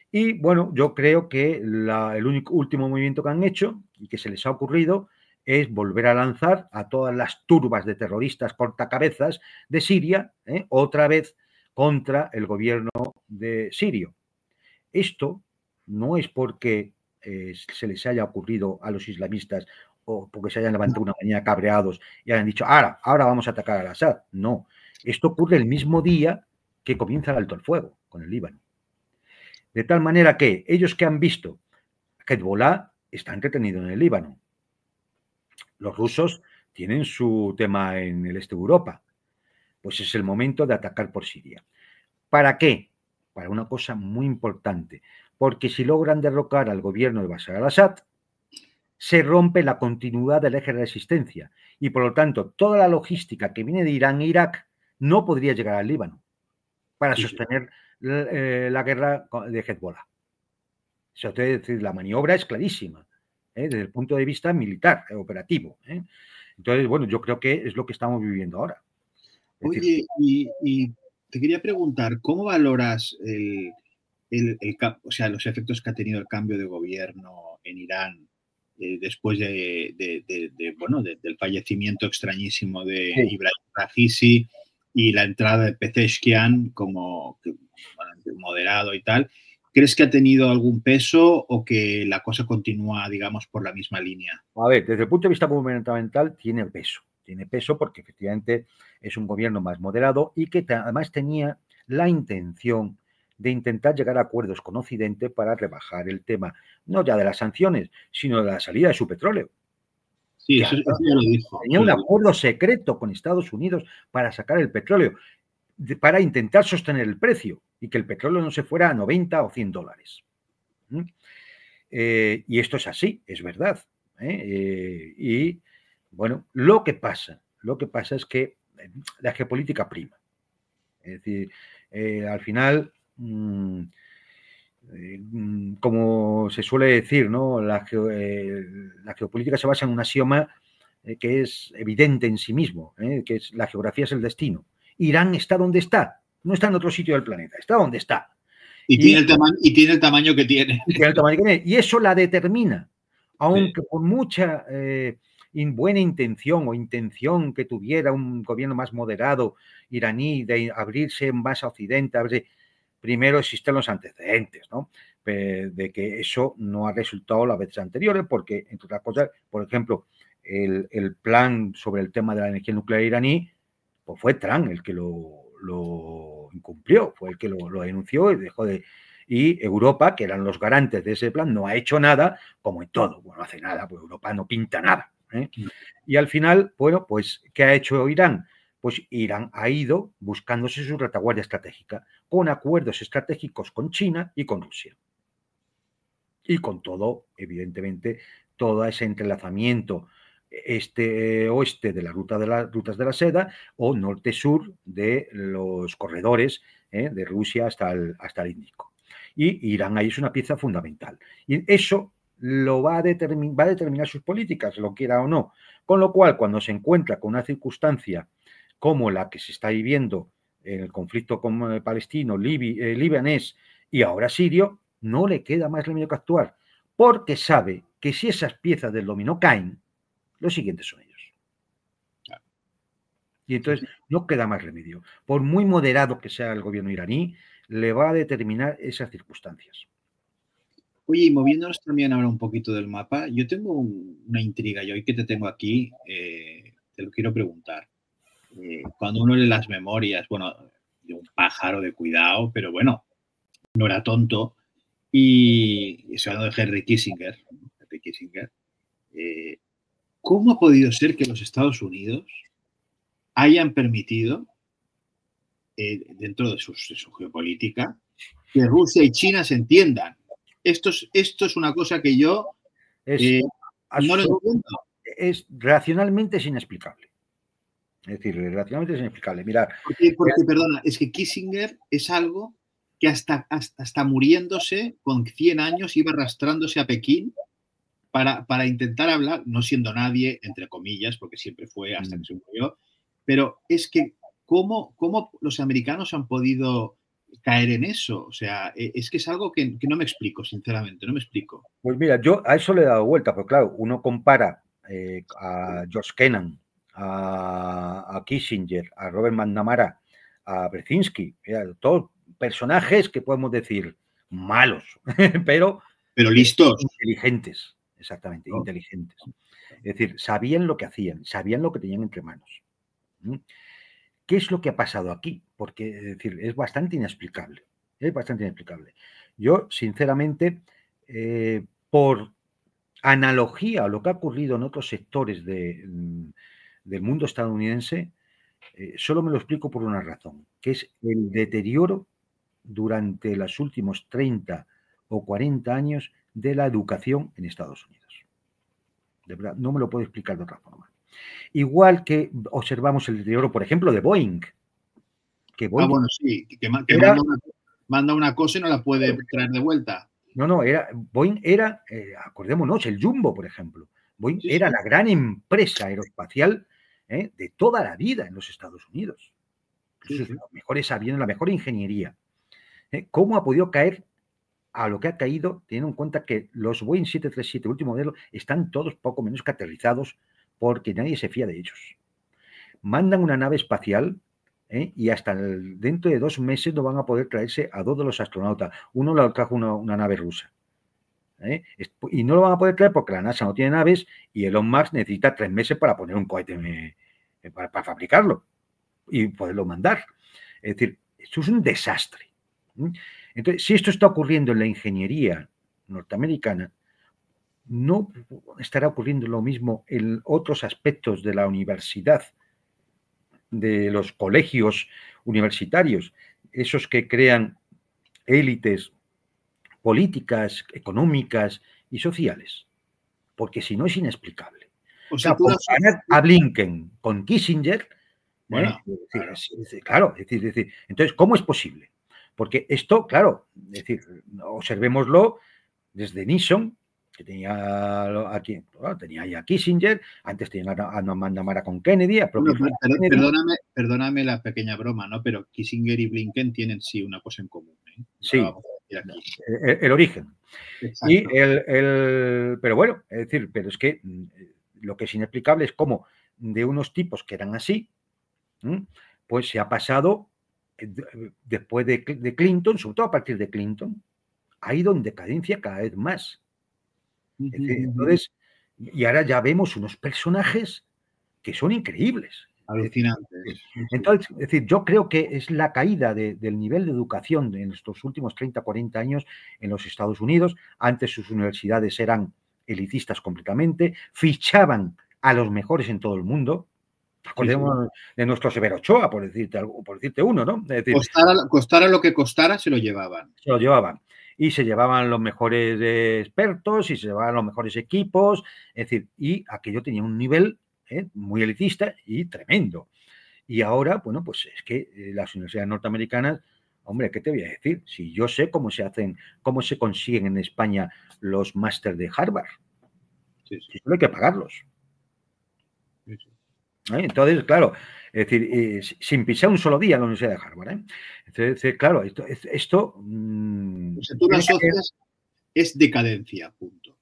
Speaker 2: Y bueno, yo creo que el último movimiento que han hecho y que se les ha ocurrido es volver a lanzar a todas las turbas de terroristas cortacabezas de Siria, otra vez contra el gobierno de sirio. Esto no es porque se les haya ocurrido a los islamistas o porque se hayan levantado una mañana cabreados y hayan dicho, ahora vamos a atacar al Assad. No, esto ocurre el mismo día que comienza el alto el fuego con el Líbano. De tal manera que ellos que han visto que Hezbollah está entretenido en el Líbano. Los rusos tienen su tema en el este de Europa. Pues es el momento de atacar por Siria. ¿Para qué? Para una cosa muy importante. Porque si logran derrocar al gobierno de Bashar al-Assad, se rompe la continuidad del eje de resistencia y por lo tanto toda la logística que viene de Irán e Irak no podría llegar al Líbano para sostener la guerra de Hezbollah. O sea, es decir, la maniobra es clarísima desde el punto de vista militar, operativo. Entonces, bueno, yo creo que es lo que estamos viviendo ahora.
Speaker 1: Oye, y te quería preguntar, ¿cómo valoras o sea, los efectos que ha tenido el cambio de gobierno en Irán después bueno, del fallecimiento extrañísimo de Ibrahim Ra'isi y la entrada de Pezeshkian como moderado y tal? ¿Crees que ha tenido algún peso o que la cosa continúa, digamos, por la misma línea?
Speaker 2: A ver, desde el punto de vista gubernamental tiene peso. Tiene peso porque efectivamente es un gobierno más moderado y que además tenía la intención de intentar llegar a acuerdos con Occidente para rebajar el tema, no ya de las sanciones, sino de la salida de su petróleo.
Speaker 1: Sí, eso ya lo dijo.
Speaker 2: Tenía un acuerdo secreto con Estados Unidos para sacar el petróleo, para intentar sostener el precio y que el petróleo no se fuera a 90 o 100 dólares. Y esto es así, es verdad. Y bueno, lo que pasa es que la geopolítica prima. Es decir, al final, como se suele decir, ¿no? La geopolítica se basa en un axioma que es evidente en sí mismo, que es la geografía es el destino. Irán está donde está, no está en otro sitio del planeta, está donde está.
Speaker 1: Y tiene el tamaño que tiene.
Speaker 2: Y eso la determina, aunque por mucha buena intención o intención que tuviera un gobierno más moderado iraní de abrirse más a Occidente, primero existen los antecedentes, ¿no? De que eso no ha resultado las veces anteriores, porque, entre otras cosas, por ejemplo, el plan sobre el tema de la energía nuclear iraní, pues fue Trump el que lo incumplió, fue el que lo denunció y dejó de... Y Europa, que eran los garantes de ese plan, no ha hecho nada, como en todo. Bueno, no hace nada, pues Europa no pinta nada. Y al final, bueno, pues, ¿qué ha hecho Irán? Pues Irán ha ido buscándose su retaguardia estratégica, con acuerdos estratégicos con China y con Rusia. Y con todo, evidentemente, todo ese entrelazamiento este-oeste de las rutas de la seda o norte-sur de los corredores de Rusia hasta el Índico. Y Irán ahí es una pieza fundamental. Y eso va a determinar sus políticas, lo quiera o no. Con lo cual, cuando se encuentra con una circunstancia como la que se está viviendo en el conflicto palestino, libanés y ahora sirio, no le queda más remedio que actuar, porque sabe que si esas piezas del dominó caen, los siguientes son ellos. Y entonces no queda más remedio. Por muy moderado que sea el gobierno iraní, le va a determinar esas circunstancias.
Speaker 1: Oye, y moviéndonos también ahora un poquito del mapa, yo tengo una intriga y hoy que te tengo aquí, te lo quiero preguntar. cuando uno lee las memorias, bueno, de un pájaro de cuidado, pero bueno, no era tonto. Y estoy hablando de Henry Kissinger. Henry Kissinger. ¿Cómo ha podido ser que los Estados Unidos hayan permitido, dentro de su geopolítica, que Rusia y China se entiendan? Esto es una cosa que yo no lo entiendo.
Speaker 2: Racionalmente es inexplicable. Es decir, racionalmente es inexplicable. Mirad,
Speaker 1: porque perdona, es que Kissinger es algo que hasta muriéndose con 100 años iba arrastrándose a Pekín para intentar hablar, no siendo nadie, entre comillas, porque siempre fue hasta que se murió, pero es que ¿cómo los americanos han podido caer en eso? O sea, es que es algo que no me explico, sinceramente, no me explico.
Speaker 2: Pues mira, yo a eso le he dado vuelta, pero claro, uno compara a George Kennan, a Kissinger, a Robert McNamara, a Brzezinski, todos personajes que podemos decir malos, pero
Speaker 1: listos.
Speaker 2: Inteligentes, exactamente, inteligentes. Es decir, sabían lo que hacían, sabían lo que tenían entre manos. ¿Qué es lo que ha pasado aquí? Porque, es decir, es bastante inexplicable. Es bastante inexplicable. Yo, sinceramente, por analogía a lo que ha ocurrido en otros sectores del mundo estadounidense, solo me lo explico por una razón, que es el deterioro durante los últimos 30 o 40 años de la educación en Estados Unidos. De verdad, no me lo puedo explicar de otra forma. Igual que observamos el deterioro, por ejemplo, de Boeing.
Speaker 1: Que Boeing bueno, sí, que manda una cosa y no la puede traer de vuelta.
Speaker 2: No, Boeing era, acordémonos, el Jumbo, por ejemplo. Boeing era la gran empresa aeroespacial de toda la vida en los Estados Unidos. Los mejores aviones, la mejor ingeniería. ¿Cómo ha podido caer a lo que ha caído, teniendo en cuenta que los Boeing 737, último modelo, están todos poco menos que aterrizados porque nadie se fía de ellos? Mandan una nave espacial y hasta dentro de 2 meses no van a poder traerse a 2 de los astronautas. Uno lo trajo una nave rusa. Y no lo van a poder traer porque la NASA no tiene naves y Elon Musk necesita 3 meses para poner un cohete para fabricarlo y poderlo mandar. Es decir, esto es un desastre. Entonces, si esto está ocurriendo en la ingeniería norteamericana, no estará ocurriendo lo mismo en otros aspectos de la universidad, de los colegios universitarios, esos que crean élites políticas, económicas y sociales, porque si no es inexplicable. O sea, comparar a Blinken con Kissinger, bueno, claro, es decir, entonces, ¿cómo es posible? Porque esto, claro, es decir, observémoslo desde Nixon, que tenía aquí, bueno, tenía ya Kissinger, antes tenía a McNamara con Kennedy.
Speaker 1: Perdóname la pequeña broma, ¿no? Pero Kissinger y Blinken tienen sí una cosa en común.
Speaker 2: Sí, el origen. Exacto. Y pero bueno, es decir, pero es que lo que es inexplicable es cómo de unos tipos que eran así, pues se ha pasado después de Clinton, sobre todo a partir de Clinton, ha ido en decadencia cada vez más. Entonces, y ahora ya vemos unos personajes que son increíbles.
Speaker 1: Alucinantes.
Speaker 2: Entonces, es decir, yo creo que es la caída del nivel de educación en estos últimos 30, 40 años en los Estados Unidos. Antes sus universidades eran elitistas completamente, fichaban a los mejores en todo el mundo. Acordémonos de nuestro Severo Ochoa, por decirte uno, ¿no? Es decir,
Speaker 1: costara lo que costara, se lo llevaban.
Speaker 2: Se lo llevaban. Y se llevaban los mejores expertos y se llevaban los mejores equipos. Es decir, y aquello tenía un nivel muy elitista y tremendo. Y ahora, bueno, pues es que las universidades norteamericanas, hombre, ¿qué te voy a decir? Si yo sé cómo se hacen, cómo se consiguen en España los máster de Harvard. Si solo hay que pagarlos. Entonces, claro, es decir, sin pisar un solo día en la Universidad de Harvard. Entonces, claro, esto
Speaker 1: pues tú lo asocias, es decadencia, punto.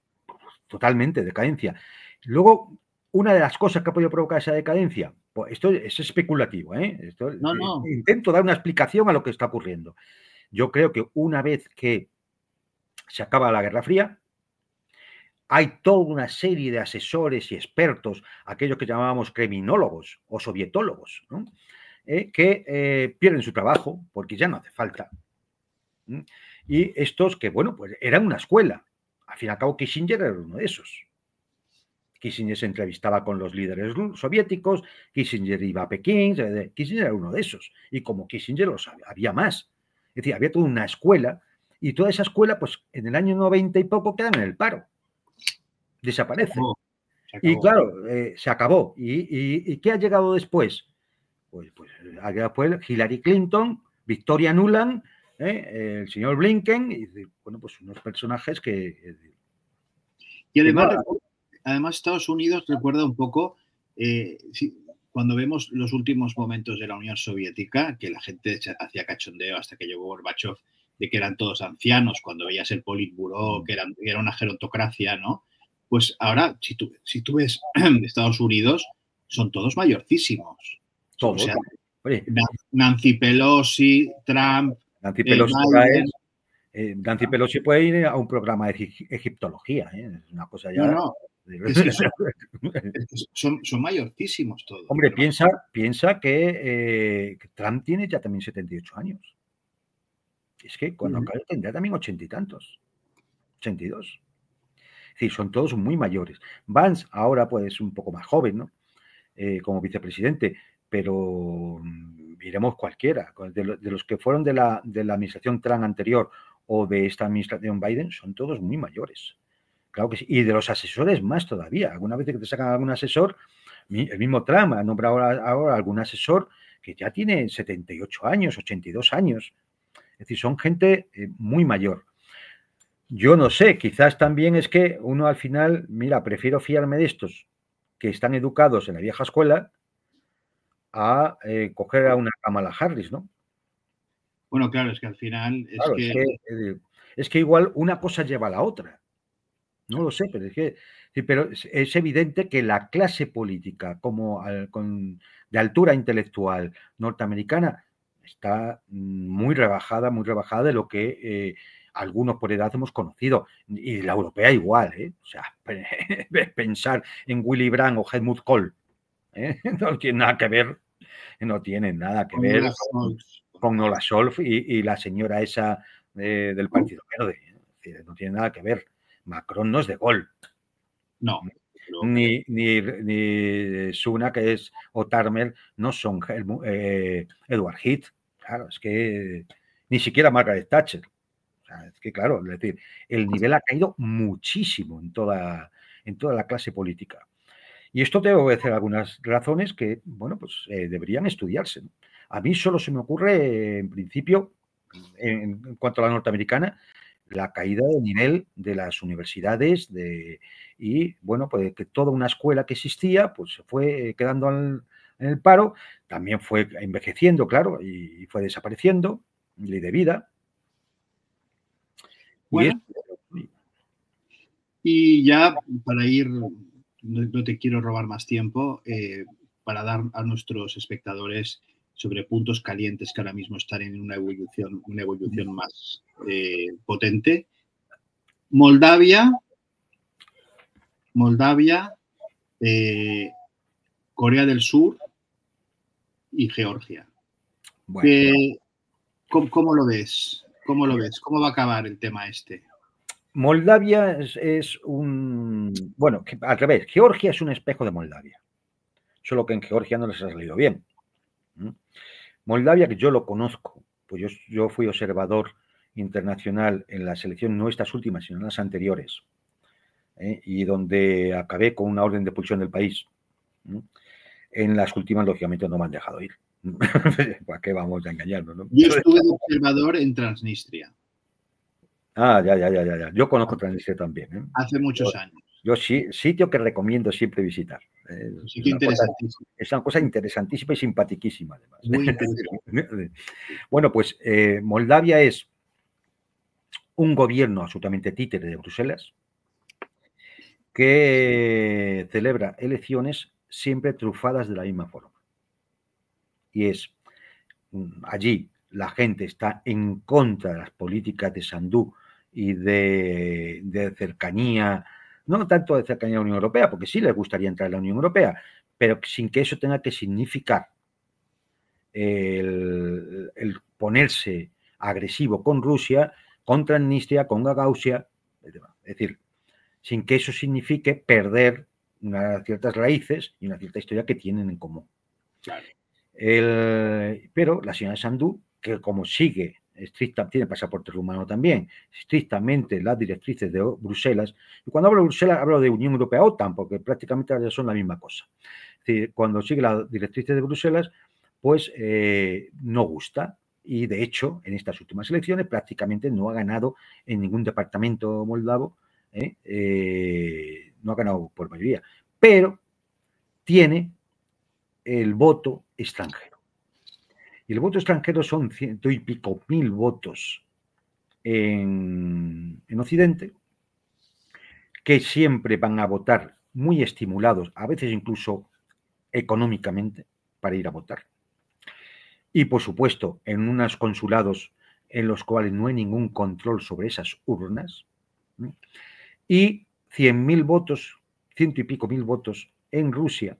Speaker 2: Totalmente, decadencia. Luego, una de las cosas que ha podido provocar esa decadencia, pues esto es especulativo,
Speaker 1: No.
Speaker 2: Intento dar una explicación a lo que está ocurriendo. Yo creo que una vez que se acaba la Guerra Fría, hay toda una serie de asesores y expertos, aquellos que llamábamos criminólogos o sovietólogos, ¿no? Que pierden su trabajo porque ya no hace falta. Y estos que, bueno, pues eran una escuela. Al fin y al cabo, Kissinger era uno de esos. Kissinger se entrevistaba con los líderes soviéticos, Kissinger iba a Pekín, Kissinger era uno de esos. Y como Kissinger los había más. Es decir, había toda una escuela y toda esa escuela, pues en el año 90 y poco quedan en el paro. Desaparece.
Speaker 1: Se acabó.
Speaker 2: Y claro, se acabó. ¿Y qué ha llegado después? Pues ha llegado después Hillary Clinton, Victoria Nuland, el señor Blinken, y bueno, pues unos personajes que...
Speaker 1: Y además Estados Unidos recuerda un poco, cuando vemos los últimos momentos de la Unión Soviética, que la gente hacía cachondeo hasta que llegó Gorbachev, de que eran todos ancianos, cuando veías el Politburó, que era una gerontocracia, ¿no? Pues ahora, si tú ves Estados Unidos, son todos mayorcísimos.
Speaker 2: Todos.
Speaker 1: O sea, Nancy Pelosi, Trump,
Speaker 2: Nancy Pelosi, Biden. Nancy Pelosi puede ir a un programa de egiptología, ¿eh? Es una cosa ya...
Speaker 1: No. Es que son mayorcísimos todos.
Speaker 2: Hombre, piensa que Trump tiene ya también 78 años. Es que cuando acabe tendrá también 80 y tantos. 82. Es decir, son todos muy mayores. Vance ahora pues un poco más joven, ¿no? Como vicepresidente, pero miremos cualquiera. De los que fueron de la administración Trump anterior o de esta administración Biden, son todos muy mayores. Claro que sí. Y de los asesores más todavía. Alguna vez que te sacan algún asesor, el mismo Trump ha nombrado ahora algún asesor que ya tiene 78 años, 82 años. Es decir, son gente muy mayor. Yo no sé, quizás también es que uno al final, mira, prefiero fiarme de estos que están educados en la vieja escuela a coger a una Kamala Harris, ¿no?
Speaker 1: Bueno, claro, es que al final
Speaker 2: es que igual una cosa lleva a la otra. No lo sé, pero es evidente que la clase política como de altura intelectual norteamericana está muy rebajada de lo que algunos por edad hemos conocido. Y la europea igual, ¿eh? O sea, pensar en Willy Brandt o Helmut Kohl, ¿eh? No tiene nada que ver, no tiene nada que ver con Ola Scholz y la señora esa del Partido Verde. No tiene nada que ver. Macron no es de Gaulle.
Speaker 1: No.
Speaker 2: Ni Sunak o Tarmer no son Edward Heath. Claro, es que ni siquiera Margaret Thatcher. O sea, es que claro, es decir, el nivel ha caído muchísimo en toda la clase política. Y esto debe obedecer algunas razones que, bueno, pues deberían estudiarse. A mí solo se me ocurre, en principio, en cuanto a la norteamericana, la caída de nivel de las universidades y, bueno, pues que toda una escuela que existía, pues se fue quedando en el paro, también fue envejeciendo, claro, y fue desapareciendo, ley de vida.
Speaker 1: Bueno, y ya para ir, no te quiero robar más tiempo, para dar a nuestros espectadores sobre puntos calientes que ahora mismo están en una evolución más potente. Moldavia, Corea del Sur y Georgia. Bueno. ¿Cómo lo ves? ¿Cómo lo ves? ¿Cómo va a acabar el tema este?
Speaker 2: Moldavia es un... Bueno, al revés, Georgia es un espejo de Moldavia. Solo que en Georgia no les ha salido bien. Moldavia, que yo lo conozco, pues yo fui observador internacional en la selección, no estas últimas, sino en las anteriores, y donde acabé con una orden de expulsión del país. En las últimas, lógicamente, no me han dejado ir. ¿Para qué vamos a engañarnos? ¿no?
Speaker 1: Yo estuve de observador en Transnistria.
Speaker 2: Ah, ya. Yo conozco Transnistria también.
Speaker 1: Hace muchos años.
Speaker 2: Yo sí, sitio que recomiendo siempre visitar. Es una cosa interesantísima y simpaticísima, además.
Speaker 1: Muy interesante.
Speaker 2: Bueno, pues Moldavia es un gobierno absolutamente títere de Bruselas que celebra elecciones siempre trufadas de la misma forma. Y es allí la gente está en contra de las políticas de Sandú y de cercanía no tanto de cercanía a la Unión Europea, porque sí les gustaría entrar en la Unión Europea, pero sin que eso tenga que significar el ponerse agresivo con Rusia, con Transnistria, con Gagauzia, es decir, sin que eso signifique perder unas ciertas raíces y una cierta historia que tienen en común.
Speaker 1: Claro.
Speaker 2: Pero la señora Sandú, que como sigue tiene pasaporte rumano también, estrictamente las directrices de Bruselas, y cuando hablo de Bruselas hablo de Unión Europea OTAN, porque prácticamente son la misma cosa. Es decir, cuando sigue las directrices de Bruselas, pues no gusta, y de hecho en estas últimas elecciones prácticamente no ha ganado en ningún departamento moldavo, no ha ganado por mayoría, pero tiene el voto extranjero. Y el voto extranjero son 100 y pico mil votos en Occidente, que siempre van a votar muy estimulados, a veces incluso económicamente, para ir a votar. Y, por supuesto, en unos consulados en los cuales no hay ningún control sobre esas urnas. Y 100.000 votos, 100 y pico mil votos en Rusia,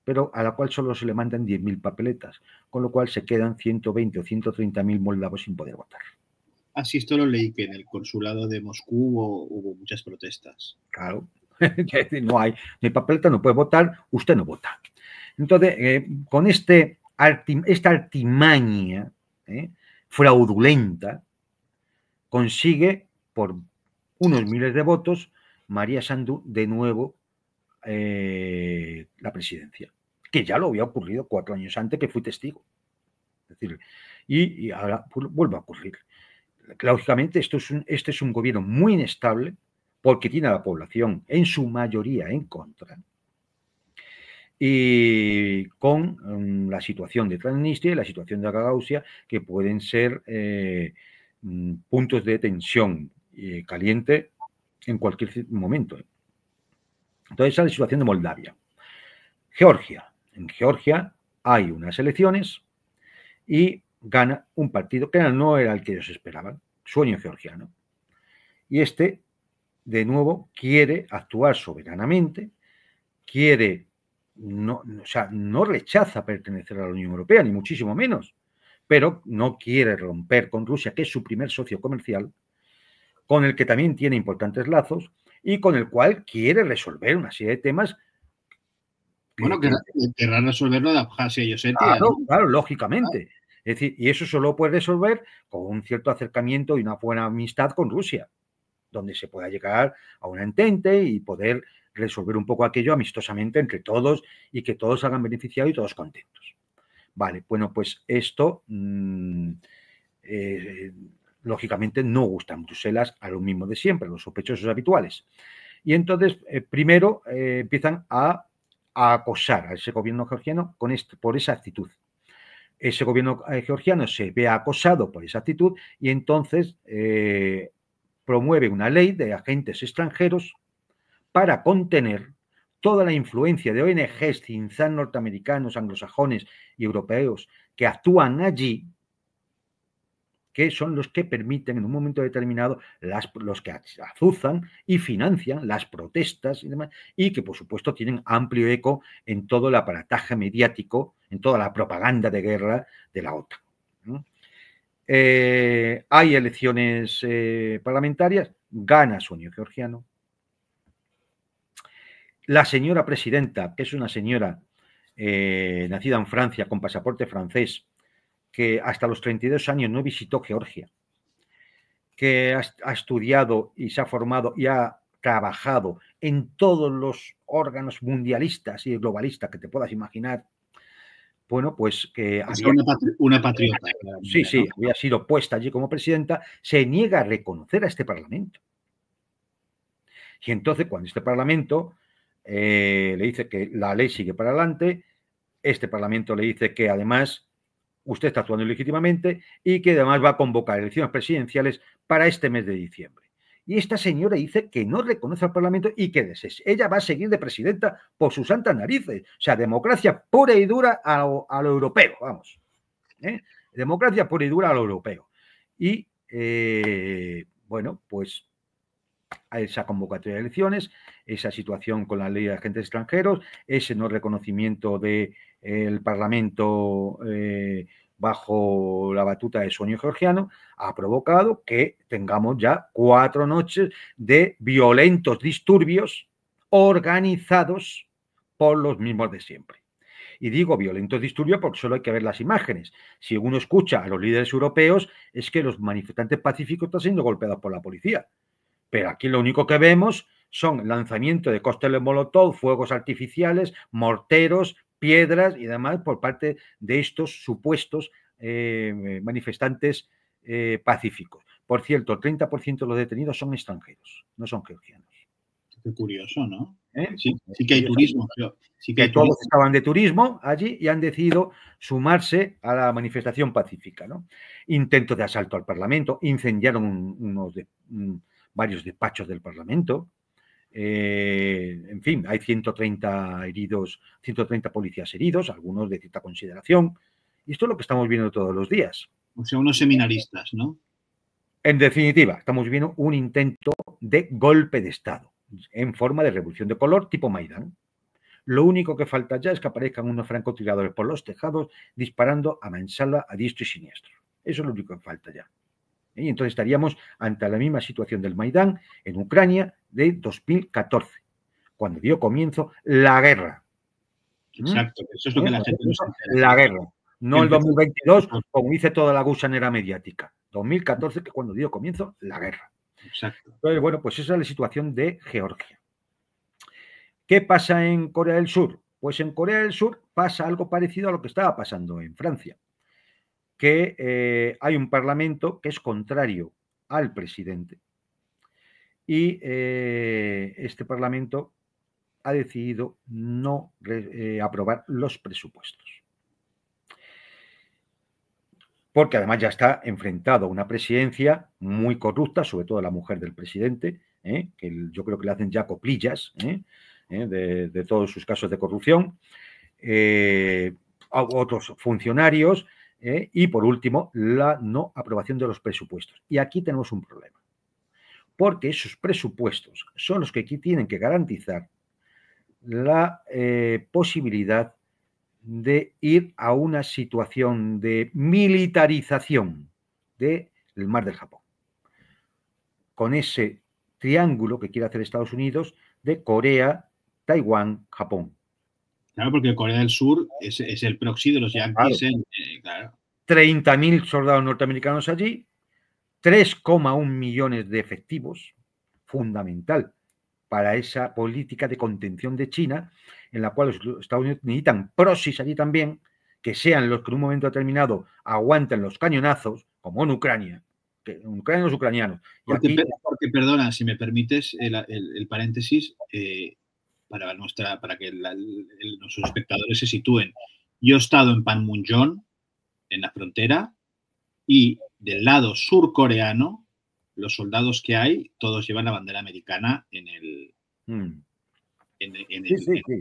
Speaker 2: pero a la cual solo se le mandan 10.000 papeletas, con lo cual se quedan 120 o 130.000 moldavos sin poder votar.
Speaker 1: Así esto lo leí, que en el consulado de Moscú hubo muchas protestas.
Speaker 2: Claro, no hay papeleta, no puede votar, usted no vota. Entonces, con esta artimaña fraudulenta, consigue por unos miles de votos María Sandu de nuevo la presidencia, que ya lo había ocurrido 4 años antes, que fui testigo. Es decir, y ahora vuelve a ocurrir. Lógicamente, este es un gobierno muy inestable, porque tiene a la población en su mayoría en contra, y con la situación de Transnistria y la situación de Gagauzia, que pueden ser puntos de tensión caliente en cualquier momento. Entonces, esa es la situación de Moldavia. Georgia. En Georgia hay unas elecciones y gana un partido que no era el que ellos esperaban, Sueño Georgiano. Y este, de nuevo, quiere actuar soberanamente, quiere, no rechaza pertenecer a la Unión Europea, ni muchísimo menos, pero no quiere romper con Rusia, que es su primer socio comercial, con el que también tiene importantes lazos y con el cual quiere resolver una serie de temas.
Speaker 1: Bueno, querrá resolverlo de Abjasia y Osetia.
Speaker 2: Claro, ¿no? Claro, lógicamente. Es decir, y eso solo puede resolver con un cierto acercamiento y una buena amistad con Rusia, donde se pueda llegar a un entente y poder resolver un poco aquello amistosamente entre todos y que todos salgan beneficiados y todos contentos. Vale, bueno, pues esto lógicamente no gusta en Bruselas a lo mismo de siempre, a los sospechosos habituales. Y entonces, primero empiezan a acosar a ese gobierno georgiano por esa actitud. Ese gobierno georgiano se ve acosado por esa actitud y entonces promueve una ley de agentes extranjeros para contener toda la influencia de ONGs, cinzán norteamericanos, anglosajones y europeos que actúan allí, que son los que permiten en un momento determinado los que azuzan y financian las protestas y demás, y que por supuesto tienen amplio eco en todo el aparataje mediático, en toda la propaganda de guerra de la OTAN. Hay elecciones parlamentarias, gana Sueño Georgiano. La señora presidenta, que es una señora nacida en Francia con pasaporte francés, que hasta los 32 años no visitó Georgia, que ha estudiado y se ha formado y ha trabajado en todos los órganos mundialistas y globalistas que te puedas imaginar. Bueno, pues que
Speaker 1: había una patriota.
Speaker 2: Sí, sí, ¿no? Había sido puesta allí como presidenta, se niega a reconocer a este Parlamento. Y entonces, cuando este Parlamento le dice que la ley sigue para adelante, este Parlamento le dice que además usted está actuando ilegítimamente y que además va a convocar elecciones presidenciales para este mes de diciembre. Y esta señora dice que no reconoce al Parlamento y que ella va a seguir de presidenta por sus santas narices. O sea, democracia pura y dura a lo europeo, vamos. Democracia pura y dura a lo europeo. Y, bueno, pues a esa convocatoria de elecciones, esa situación con la ley de agentes extranjeros, ese no reconocimiento del Parlamento bajo la batuta de sueño georgiano, ha provocado que tengamos ya 4 noches de violentos disturbios organizados por los mismos de siempre. Y digo violentos disturbios porque solo hay que ver las imágenes. Si uno escucha a los líderes europeos, es que los manifestantes pacíficos están siendo golpeados por la policía. Pero aquí lo único que vemos son lanzamientos de cócteles molotov, fuegos artificiales, morteros, piedras y demás por parte de estos supuestos manifestantes pacíficos. Por cierto, el 30% de los detenidos son extranjeros, no son georgianos.
Speaker 1: Qué curioso, ¿no? Sí que hay turismo. Sí
Speaker 2: que todos estaban de turismo allí y han decidido sumarse a la manifestación pacífica, ¿no? Intentos de asalto al Parlamento, incendiaron varios despachos del Parlamento. En fin, hay 130 heridos, 130 policías heridos, algunos de cierta consideración. Y esto es lo que estamos viendo todos los días.
Speaker 1: O sea, unos seminaristas, ¿no?
Speaker 2: En definitiva, estamos viendo un intento de golpe de Estado en forma de revolución de color tipo Maidán. Lo único que falta ya es que aparezcan unos francotiradores por los tejados disparando a mansalva a diestro y siniestro. Eso es lo único que falta ya. Y entonces estaríamos ante la misma situación del Maidán en Ucrania de 2014, cuando dio comienzo la guerra.
Speaker 1: Exacto, eso es lo que la gente no se entera.
Speaker 2: La guerra, no el 2022, como dice toda la gusanera mediática. 2014, que cuando dio comienzo la guerra.
Speaker 1: Exacto.
Speaker 2: Entonces, bueno, pues esa es la situación de Georgia. ¿Qué pasa en Corea del Sur? Pues en Corea del Sur pasa algo parecido a lo que estaba pasando en Francia, que hay un parlamento que es contrario al presidente y este parlamento ha decidido no aprobar los presupuestos. Porque además ya está enfrentado a una presidencia muy corrupta, sobre todo la mujer del presidente, que yo creo que le hacen ya coplillas, de todos sus casos de corrupción, a otros funcionarios y, por último, la no aprobación de los presupuestos. Y aquí tenemos un problema, porque esos presupuestos son los que aquí tienen que garantizar la posibilidad de ir a una situación de militarización del mar del Japón, con ese triángulo que quiere hacer Estados Unidos de Corea, Taiwán, Japón.
Speaker 1: Claro, porque Corea del Sur es el proxy de los yanquis.
Speaker 2: Claro. 30.000 soldados norteamericanos allí, 3,1 millones de efectivos, fundamental para esa política de contención de China, en la cual los Estados Unidos necesitan proxies allí también, que sean los que en un momento determinado aguanten los cañonazos, como en Ucrania, que en Ucrania los ucranianos. Y
Speaker 1: porque,
Speaker 2: aquí,
Speaker 1: porque, perdona, si me permites el paréntesis, para que nuestros espectadores se sitúen. Yo he estado en Panmunjom, en la frontera, y del lado surcoreano, los soldados que hay, todos llevan la bandera americana en el... Es decir,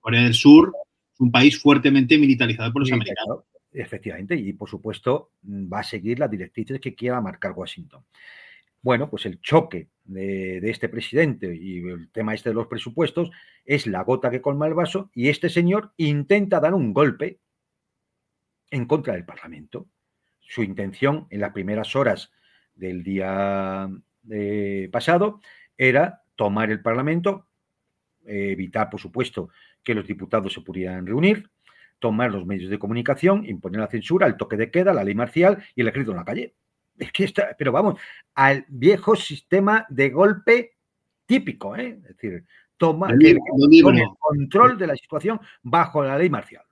Speaker 1: Corea del Sur es un país fuertemente militarizado por los americanos.
Speaker 2: Efectivamente, y por supuesto va a seguir las directrices que quiera marcar Washington. Bueno, pues el choque de este presidente y el tema este de los presupuestos es la gota que colma el vaso y este señor intenta dar un golpe en contra del Parlamento. Su intención en las primeras horas del día pasado era tomar el Parlamento, evitar, por supuesto, que los diputados se pudieran reunir, tomar los medios de comunicación, imponer la censura, el toque de queda, la ley marcial y el ejército en la calle. Es que está, pero vamos, al viejo sistema de golpe típico, es decir, toma el control de la situación bajo la ley marcial.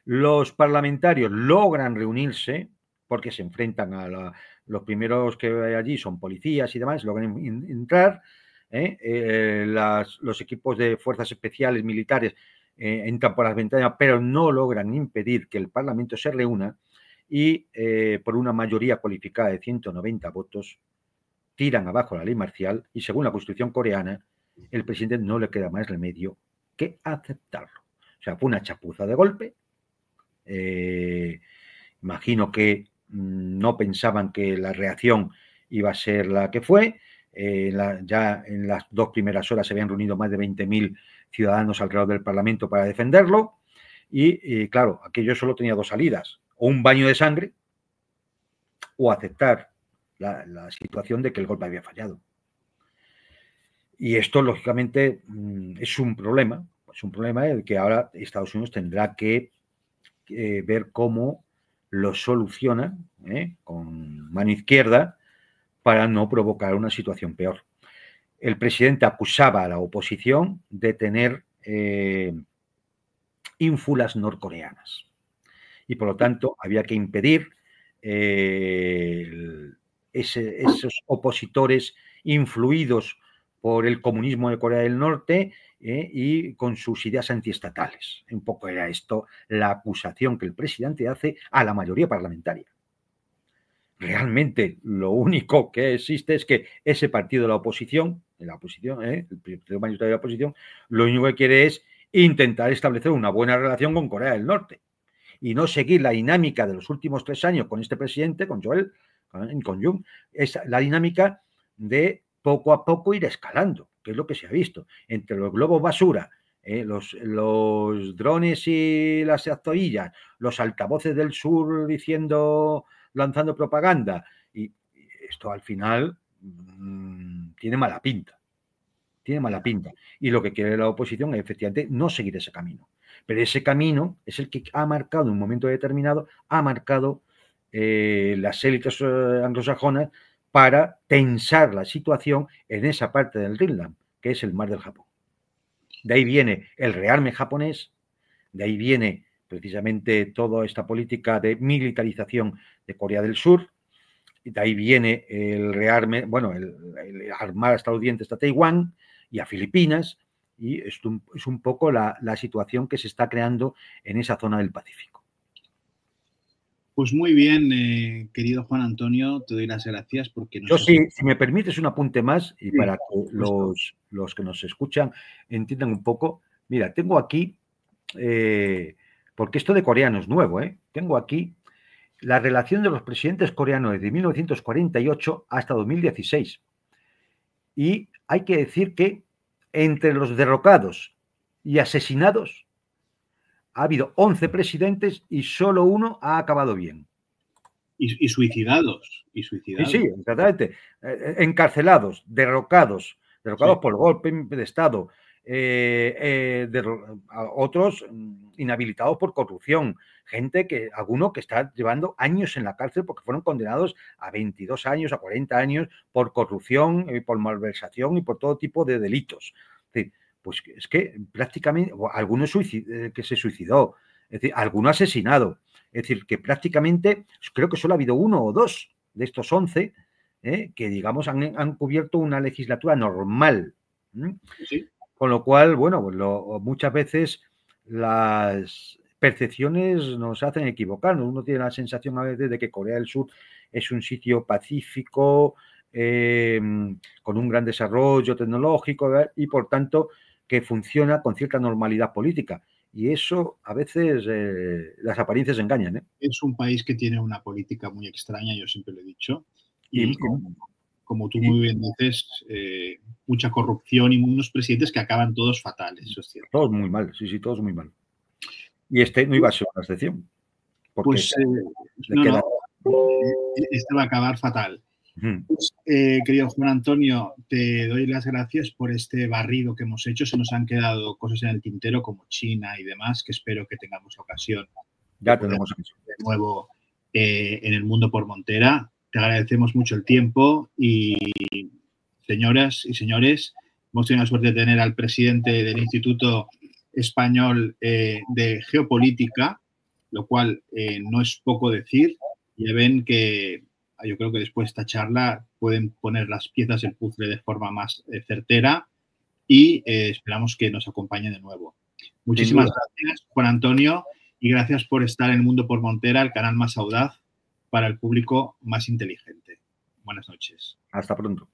Speaker 2: Los parlamentarios logran reunirse porque se enfrentan a los primeros que hay allí son policías y demás, logran entrar. Los equipos de fuerzas especiales militares entran por las ventanas, pero no logran impedir que el Parlamento se reúna y por una mayoría cualificada de 190 votos tiran abajo la ley marcial y según la Constitución coreana el presidente no le queda más remedio que aceptarlo. O sea, fue una chapuza de golpe. Imagino que no pensaban que la reacción iba a ser la que fue. Ya en las 2 primeras horas se habían reunido más de 20.000 ciudadanos alrededor del Parlamento para defenderlo. Y claro, aquello solo tenía 2 salidas: o un baño de sangre o aceptar la situación de que el golpe había fallado. Y esto, lógicamente, es un problema. Es un problema el que ahora Estados Unidos tendrá que ver cómo lo soluciona con mano izquierda para no provocar una situación peor. El presidente acusaba a la oposición de tener ínfulas norcoreanas y, por lo tanto, había que impedir esos opositores influidos por el comunismo de Corea del Norte y con sus ideas antiestatales. Un poco era esto la acusación que el presidente hace a la mayoría parlamentaria. Realmente lo único que existe es que ese partido de la oposición, el partido mayoritario de la oposición, lo único que quiere es intentar establecer una buena relación con Corea del Norte y no seguir la dinámica de los últimos 3 años con este presidente, con Jung, es la dinámica de poco a poco ir escalando, que es lo que se ha visto. Entre los globos basura, los drones y las actoillas, los altavoces del sur lanzando propaganda, y esto al final tiene mala pinta. Tiene mala pinta. Y lo que quiere la oposición es efectivamente no seguir ese camino. Pero ese camino es el que ha marcado en un momento determinado, ha marcado las élites anglosajonas para tensar la situación en esa parte del Greenland, que es el mar del Japón. De ahí viene el rearme japonés, de ahí viene precisamente toda esta política de militarización de Corea del Sur, y de ahí viene el rearme, bueno, el armar hasta los dientes a Taiwán y a Filipinas, y esto es un poco la situación que se está creando en esa zona del Pacífico.
Speaker 1: Pues muy bien, querido Juan Antonio, te doy las gracias porque
Speaker 2: Yo sí, si me permites un apunte más, y para que los que nos escuchan entiendan un poco. Mira, tengo aquí, porque esto de coreano es nuevo, tengo aquí la relación de los presidentes coreanos desde 1948 hasta 2016. Y hay que decir que entre los derrocados y asesinados ha habido 11 presidentes y solo uno ha acabado bien.
Speaker 1: Y suicidados.
Speaker 2: Sí, exactamente. Encarcelados, derrocados por golpe de Estado, otros inhabilitados por corrupción, alguno que está llevando años en la cárcel porque fueron condenados a 22 años, a 40 años por corrupción, por malversación y por todo tipo de delitos. Pues es que prácticamente, algunos que se suicidó, es decir, alguno asesinado. Es decir, que prácticamente creo que solo ha habido 1 o 2 de estos 11 que, digamos, han cubierto una legislatura normal.
Speaker 1: Sí.
Speaker 2: Con lo cual, bueno, muchas veces las percepciones nos hacen equivocarnos. Uno tiene la sensación a veces de que Corea del Sur es un sitio pacífico, con un gran desarrollo tecnológico y, por tanto, que funciona con cierta normalidad política. Y eso, a veces, las apariencias engañan.
Speaker 1: Es un país que tiene una política muy extraña, yo siempre lo he dicho. Y como tú muy bien dices, mucha corrupción y unos presidentes que acaban todos fatales, eso es cierto.
Speaker 2: Todos muy mal, sí, todos muy mal. Y este no iba a ser una excepción.
Speaker 1: Pues este va a acabar fatal. Pues, querido Juan Antonio, te doy las gracias por este barrido que hemos hecho. Se nos han quedado cosas en el tintero como China y demás, que espero que tengamos ocasión
Speaker 2: de
Speaker 1: nuevo en el Mundo por Montera. Te agradecemos mucho el tiempo y, señoras y señores, hemos tenido la suerte de tener al presidente del Instituto Español de Geopolítica, lo cual no es poco decir. Ya ven que yo creo que después de esta charla pueden poner las piezas del puzzle de forma más certera y esperamos que nos acompañe de nuevo. Muchísimas gracias, Juan Antonio, y gracias por estar en El Mundo por Montera, el canal más audaz para el público más inteligente. Buenas noches.
Speaker 2: Hasta pronto.